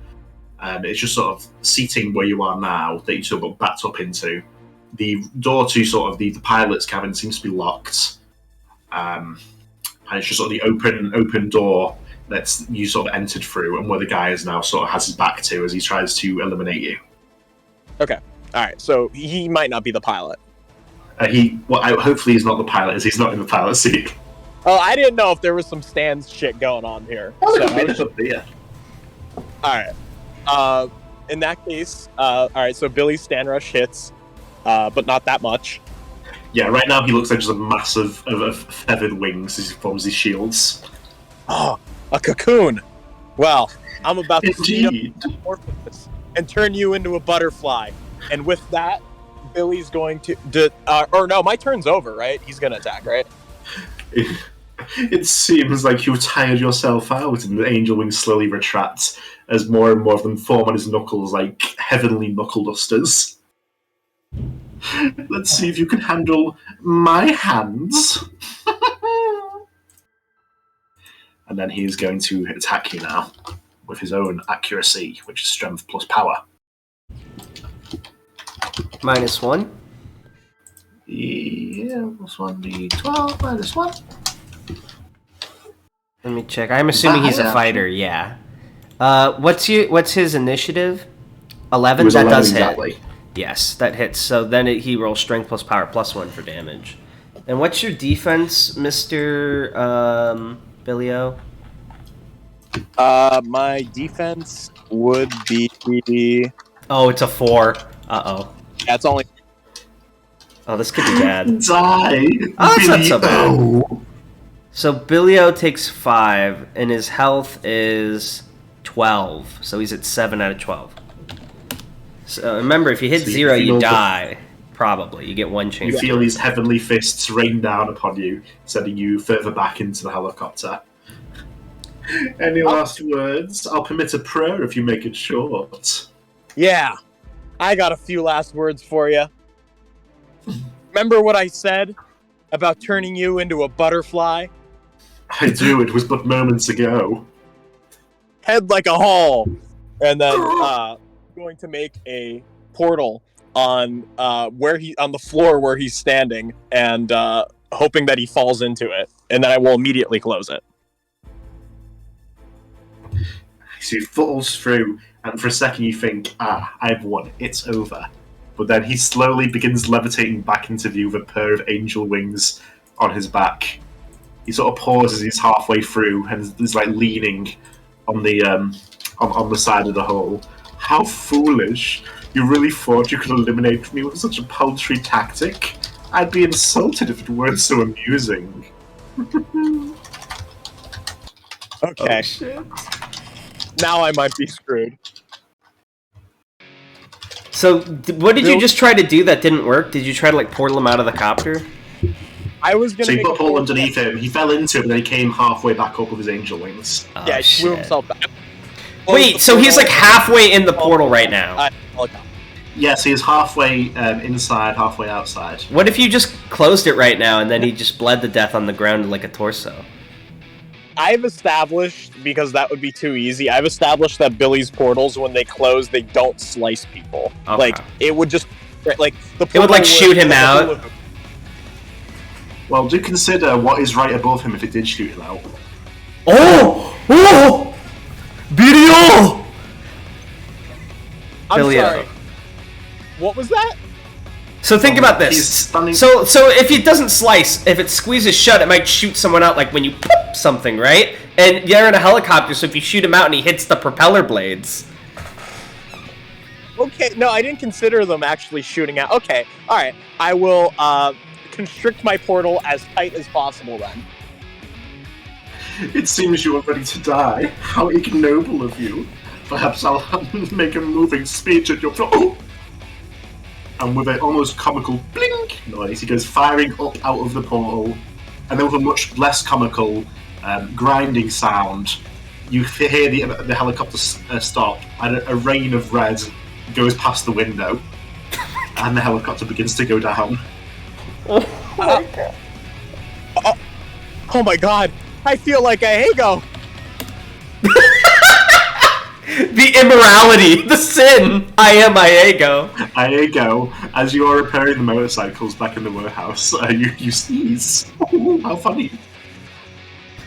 It's just sort of seating where you are now that you sort of backed up into. The door to sort of the pilot's cabin seems to be locked. And it's just sort of the open door that you sort of entered through, and where the guy is now sort of has his back to as he tries to eliminate you. Okay. All right. So he might not be the pilot. Hopefully he's not the pilot, as he's not in the pilot seat. Oh, I didn't know if there was some stands shit going on here. So, all right. In that case, all right. So Billy's stand rush hits, but not that much. Yeah, right now he looks like just a mass of feathered wings as he forms these shields. Oh, a cocoon. Well, I'm about to speed Indeed. up and turn you into a butterfly. And with that, Billy's going to. Or no, my turn's over, right? He's going to attack, right? It seems like you've tired yourself out, and the angel wings slowly retract as more and more of them form on his knuckles like heavenly knuckle dusters. Let's see if you can handle my hands. And then he's going to attack you now with his own accuracy, which is strength plus power. -1. Yeah, plus 1d12, -1. Let me check. I'm assuming he's a Yeah. fighter, yeah. What's his initiative? 11? It was That 11 does hit. exactly. Yes, that hits. So then he rolls strength plus power +1 for damage. And what's your defense, Mr. Billio? My defense would be. Oh, it's a 4. Uh-oh. Yeah, it's only. Oh, this could be bad. Die! Oh, that's not so bad. Oh. So Billio takes 5, and his health is 12. So he's at 7 out of 12. So remember, if you hit So you 0, you feel the- die. Probably. You get one chance. You feel these heavenly fists rain down upon you, sending you further back into the helicopter. Any last words? I'll permit a prayer if you make it short. Yeah, I got a few last words for you. Remember what I said about turning you into a butterfly? I do, it was but moments ago. Head like a hall, and then going to make a portal on on the floor where he's standing, and hoping that he falls into it, and then I will immediately close it. So he falls through, and for a second you think, I've won, it's over. But then he slowly begins levitating back into view with a pair of angel wings on his back. He sort of pauses, he's halfway through, and is like leaning on the on the side of the hole. How foolish! You really thought you could eliminate me with such a paltry tactic? I'd be insulted if it weren't so amusing. Okay. Oh, shit. Now I might be screwed. So, what did you just try to do that didn't work? Did you try to, like, portal him out of the copter? I was gonna So he make put a Paul portal. underneath him, he fell into it, and then he came halfway back up with his angel wings. Oh, Yeah, he flew shit. himself back. Wait, so he's, like, halfway in the portal right now. Yes, he is halfway inside, halfway outside. What if you just closed it right now, and then he just bled to death on the ground like a torso? I've established, because that would be too easy, I've established that Billy's portals, when they close, they don't slice people. Okay. Like, it would just, like, the It would, like, portal shoot him out. Well, do consider what is right above him if it did shoot him out. Oh! Oh! Video! I'm Billy, sorry. What was that? So think about He's this. standing- So if it doesn't slice, if it squeezes shut, it might shoot someone out, like when you pop something, right? And you're in a helicopter, so if you shoot him out and he hits the propeller blades. Okay, no, I didn't consider them actually shooting out. Okay, alright. I will constrict my portal as tight as possible then. It seems you are ready to die. How ignoble of you. Perhaps I'll make a moving speech at your throat. And with an almost comical blink noise, he goes firing up out of the portal. And then with a much less comical grinding sound, you hear the helicopter stop, and a rain of red goes past the window. And the helicopter begins to go down. Oh my god, I feel like a Hago! The immorality, the sin. I am Iego. Iego, as you are repairing the motorcycles back in the warehouse, you sneeze. How funny.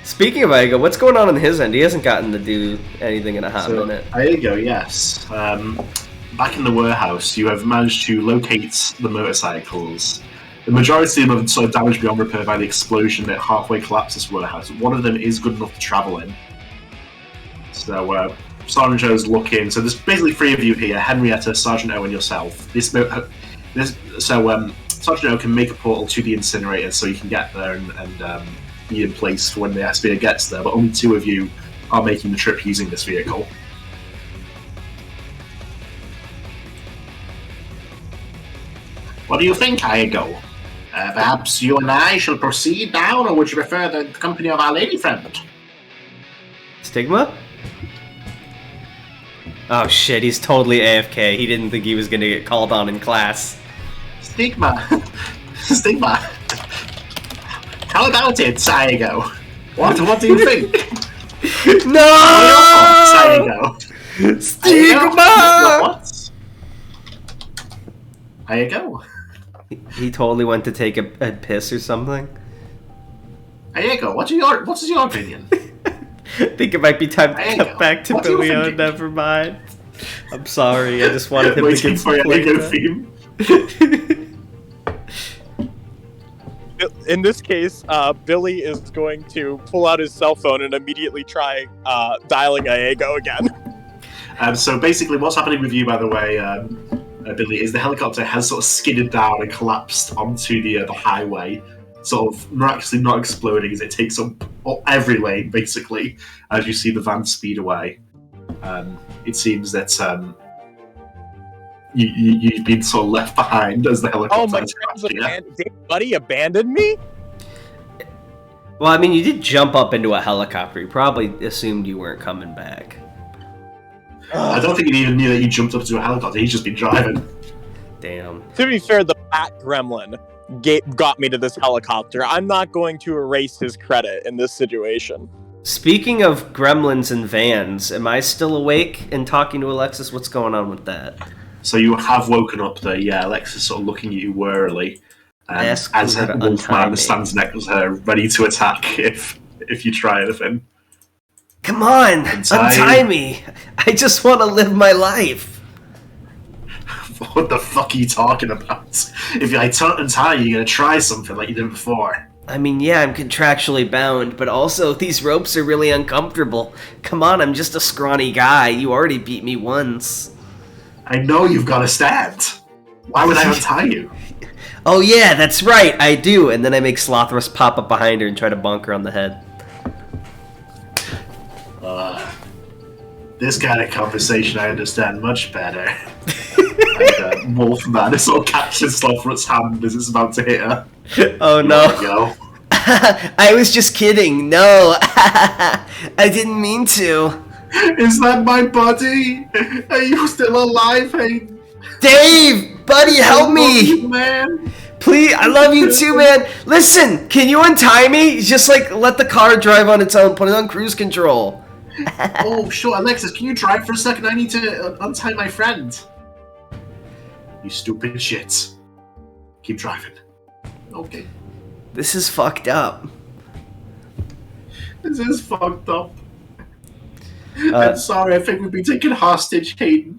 Speaking of Iego, what's going on his end? He hasn't gotten to do anything in a hot minute. Iego, yes. Back in the warehouse, you have managed to locate the motorcycles. The majority of them are sort of damaged beyond repair by the explosion that halfway collapsed this warehouse. One of them is good enough to travel in. So, Sergeant Joe's looking. So there's basically 3 of you here: Henrietta, Sergeant O, and yourself. Sergeant O can make a portal to the incinerator, so you can get there and be in place for when the SBA gets there. But only 2 of you are making the trip using this vehicle. What do you think, Iego? Perhaps you and I shall proceed down, or would you prefer the company of our lady friend? Stigma? Oh shit, he's totally AFK. He didn't think he was gonna get called on in class. Stigma. Stigma. How about it, Iego? What do you think? No! Iego. Stigma! What? Iego. He totally went to take a piss or something. Iego, what is your opinion? I think it might be time to Iego, cut back to what are you Billy. thinking? Never mind. I'm sorry. I just wanted him to Waiting get for some Iego playtime. theme. In this case, Billy is going to pull out his cell phone and immediately try dialing Iego again. So basically, what's happening with you, by the way, Billy, is the helicopter has sort of skidded down and collapsed onto the highway. sort of miraculously not exploding as it takes up every lane, basically, as you see the van speed away. It seems that you've been sort of left behind as the helicopter. Oh my God, Dave Buddy abandoned me? Well, I mean, you did jump up into a helicopter. You probably assumed you weren't coming back. I don't think he even knew that you jumped up into a helicopter. He's just been driving. Damn. To be fair, the Bat Gremlin got me to this helicopter. I'm not going to erase his credit in this situation. Speaking of gremlins and vans, am I still awake and talking to Alexis? What's going on with that? So you have woken up there, yeah. Alexis sort of looking at you warily. As Wolfman stands next to her, ready to attack if you try anything. Come on, untie me. I just want to live my life. What the fuck are you talking about? If I untie you, you're gonna try something like you did before. I mean, yeah, I'm contractually bound, but also these ropes are really uncomfortable. Come on, I'm just a scrawny guy. You already beat me once. I know you've got to stand. Why would I untie you? Oh yeah, that's right, I do. And then I make Slothrus pop up behind her and try to bonk her on the head. This kind of conversation I understand much better. And Wolfman sort of catches Slothrus's hand as it's about to hit her. Oh no. There you go. I was just kidding. No. I didn't mean to. Is that my buddy? Are you still alive, hey? Dave! Buddy, help me! Man. Please, I love you too, man. Listen, can you untie me? Just like let the car drive on its own. Put it on cruise control. Oh, sure. Alexis, can you drive for a second? I need to untie my friend. You stupid shit. Keep driving. Okay. This is fucked up. This is fucked up. I'm sorry, I think we've been taken hostage, Hayden.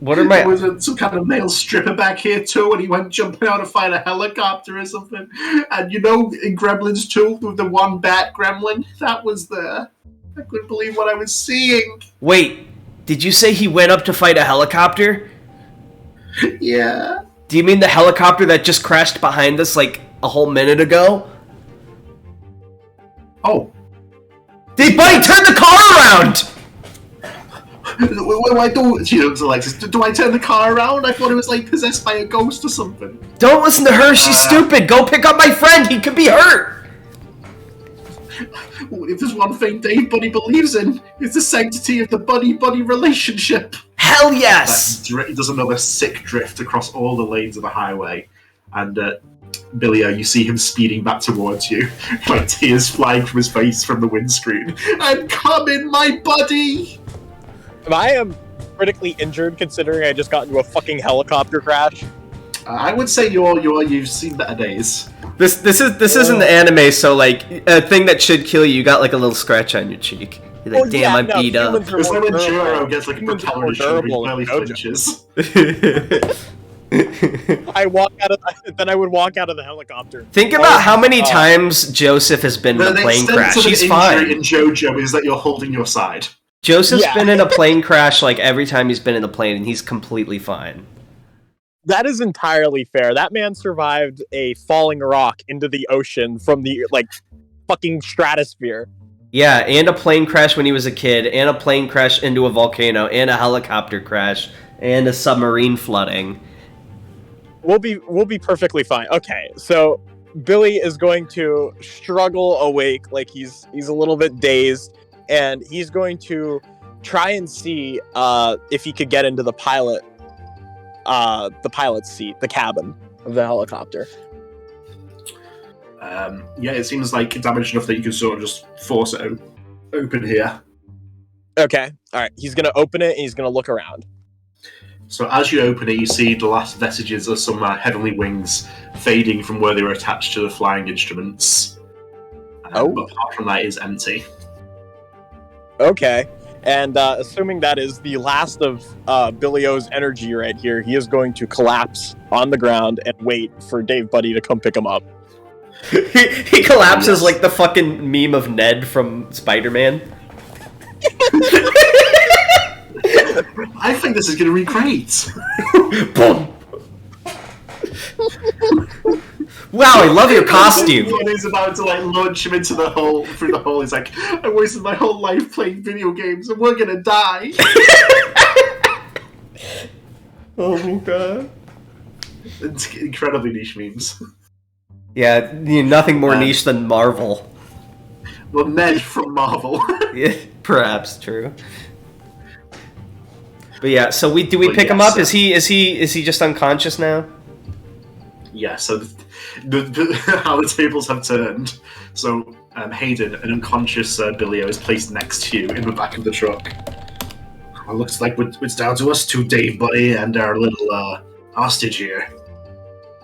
What are my... There was some kind of male stripper back here too, and he went jumping out to find a helicopter or something. And you know, in Gremlins 2, with the one bat gremlin, that was there. I couldn't believe what I was seeing. Wait, did you say he went up to fight a helicopter? Yeah. Do you mean the helicopter that just crashed behind us like a whole minute ago? Oh. Hey, buddy, turn the car around! What do I do? She looks at Alexis. Do I turn the car around? I thought it was like possessed by a ghost or something. Don't listen to her, she's stupid. Go pick up my friend, he could be hurt. If there's one thing Dave Buddy believes in, it's the sanctity of the buddy-buddy relationship. Hell yes! He does another sick drift across all the lanes of the highway. And Billy, you see him speeding back towards you, like tears flying from his face from the windscreen. I'm coming, my buddy! I am critically injured considering I just got into a fucking helicopter crash. I would say you've seen better days. This isn't the anime, so like a thing that should kill you, you got like a little scratch on your cheek. You're like, damn, I'm beat up. It's like when Jiro gets like a propeller in his shoulder, he barely flinches. I would walk out of the helicopter. Think about how many times Joseph has been in a plane crash. He's fine. In JoJo is that you're holding your side. Joseph's been in a plane crash like every time he's been in the plane, and he's completely fine. That is entirely fair. That man survived a falling rock into the ocean from the fucking stratosphere. Yeah, and a plane crash when he was a kid, and a plane crash into a volcano, and a helicopter crash, and a submarine flooding. We'll be perfectly fine. Okay, so Billy is going to struggle awake, like he's a little bit dazed, and he's going to try and see if he could get into the pilot's seat, the cabin of the helicopter. Yeah, it seems like damaged enough that you can sort of just force it open here. Okay, alright, he's going to open it and he's going to look around. So as you open it, you see the last vestiges of some heavenly wings fading from where they were attached to the flying instruments. But apart from that, it is empty. Okay, and assuming that is the last of Billy O's energy right here, he is going to collapse on the ground and wait for Dave Buddy to come pick him up. He collapses like the fucking meme of Ned from Spider-Man. I think this is going to be great. Boom. Wow, I love your costume. When he's about to like launch him into the hole, through the hole, he's like, I wasted my whole life playing video games and we're gonna die. Oh my god. It's incredibly niche memes. Yeah, nothing more niche than Marvel. Well, Ned from Marvel. Yeah, perhaps true. But yeah, so do we pick him up? Is he just unconscious now? Yeah, so how the tables have turned. So Hayden, an unconscious Billy-O, is placed next to you in the back of the truck. Well, looks like it's down to us two, Dave, buddy, and our little hostage here.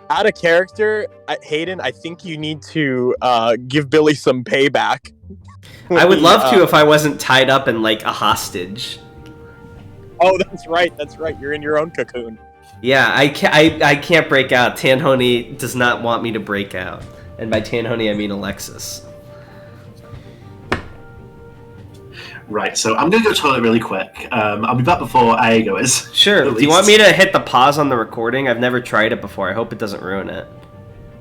Out of character, Hayden, I think you need to give Billy some payback. I would love to if I wasn't tied up in like a hostage. Oh, that's right. You're in your own cocoon. Yeah, I can't break out. Tanhony does not want me to break out. And by Tanhony, I mean Alexis. Right, so I'm going to go to the toilet really quick. I'll be back before Iago is. Sure. Do you want me to hit the pause on the recording? I've never tried it before. I hope it doesn't ruin it.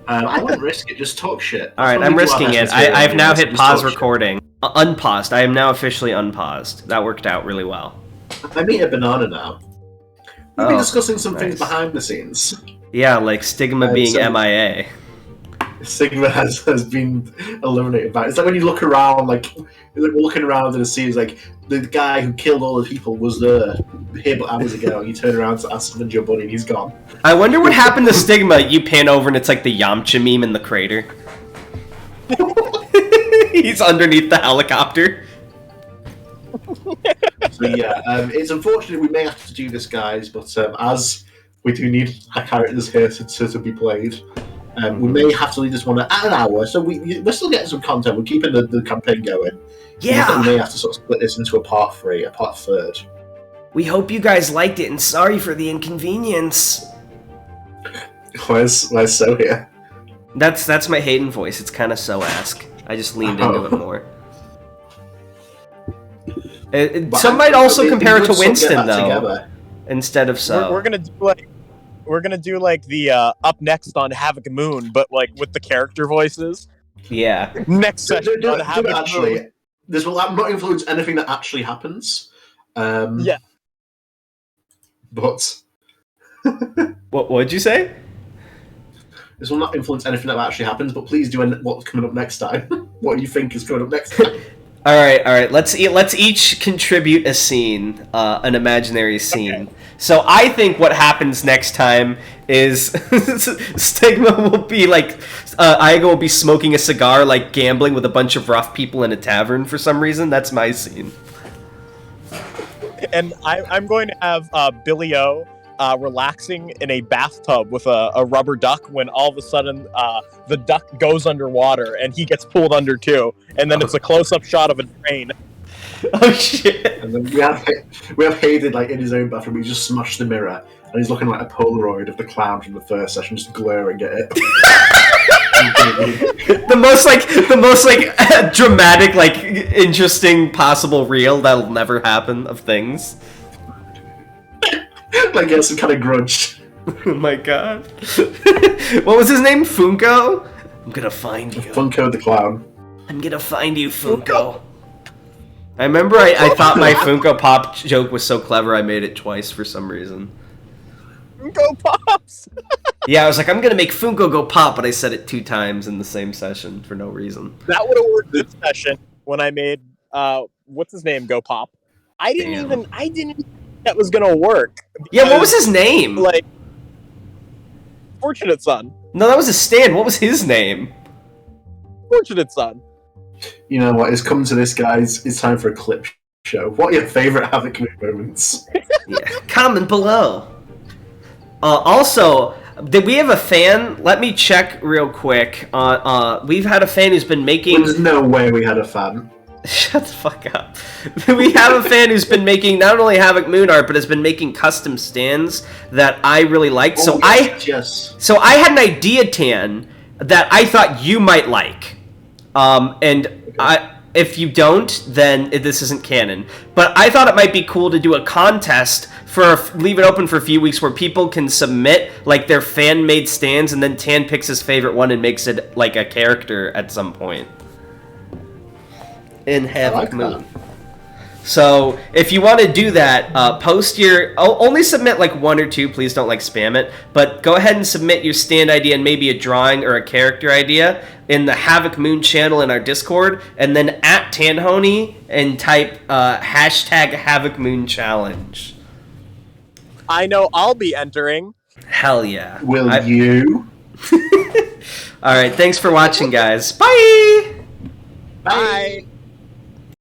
I wouldn't risk it. Just talk shit. Alright, I'm risking it. I've now hit pause recording. Unpaused. I am now officially unpaused. That worked out really well. I'm eating a banana now. We've been discussing some things behind the scenes. Yeah, like Stigma being MIA. Stigma has been eliminated by it. It's like when you look around, like we're looking around and it seems like the guy who killed all the people was here but hours ago. You turn around to ask him your buddy and he's gone. I wonder what happened to Stigma. You pan over and it's like the Yamcha meme in the crater. He's underneath the helicopter. So yeah, it's unfortunate we may have to do this, guys, but as we do need our characters here to be played, we may have to leave this one at an hour, so we're still getting some content. We're keeping the campaign going. Yeah. We may have to sort of split this into a part third. We hope you guys liked it, and sorry for the inconvenience. Where's So here? That's my Hayden voice. It's kind of So-esque. I just leaned into it more. Some might also compare it to Winston, though, together. Instead of So. We're gonna do like the up next on Havoc Moon, but like with the character voices. Yeah. Next session on Havoc Moon. This will not influence anything that actually happens. Yeah. But what'd you say? This will not influence anything that actually happens. But please do what's coming up next time. What do you think is coming up next time? All right. Let's each contribute a scene, an imaginary scene. Okay. So I think what happens next time is Stigma will be like, Iago will be smoking a cigar, like gambling with a bunch of rough people in a tavern for some reason. That's my scene. And I'm going to have Billy-O relaxing in a bathtub with a rubber duck when all of a sudden the duck goes underwater and he gets pulled under too. And then it's a close-up shot of a drain. Oh shit! And then we have Hayden like in his own bathroom. He just smashed the mirror and he's looking like a Polaroid of the clown from the first session, just glaring at it. the most dramatic, like interesting possible reel that'll never happen of things. Like get some kind of grudge. Oh my god! What was his name? Funko? I'm gonna find you. Funko the clown. I'm gonna find you, Funko. I remember I thought my Funko Pop joke was so clever I made it twice for some reason. Funko Pops! Yeah, I was like, I'm gonna make Funko go pop, but I said it 2 times in the same session for no reason. That would have worked this session when I made, what's his name go pop. I didn't think that was gonna work. Yeah, what was his name? Like, Fortunate Son. No, that was a stand. What was his name? Fortunate Son. You know what? It's come to this, guys. It's time for a clip show. What are your favorite Havoc moments? Yeah, comment below. Also, did we have a fan? Let me check real quick. We've had a fan who's been making... There's no way we had a fan. Shut the fuck up. We have a fan who's been making not only Havoc Moon art, but has been making custom stands that I really liked. So I had an idea, Tan, that I thought you might like. If you don't, then this isn't canon. But I thought it might be cool to do a contest leave it open for a few weeks where people can submit like their fan made stands, and then Tan picks his favorite one and makes it like a character at some point in Havoc Moon. So if you want to do that, post your... only submit like 1 or 2, please don't like spam it, but go ahead and submit your stand idea and maybe a drawing or a character idea in the Havoc Moon channel in our Discord, and then at Tanhony and type hashtag Havoc Moon Challenge. I know I'll be entering. Hell yeah. Will you? Alright, thanks for watching, guys. Bye! Bye.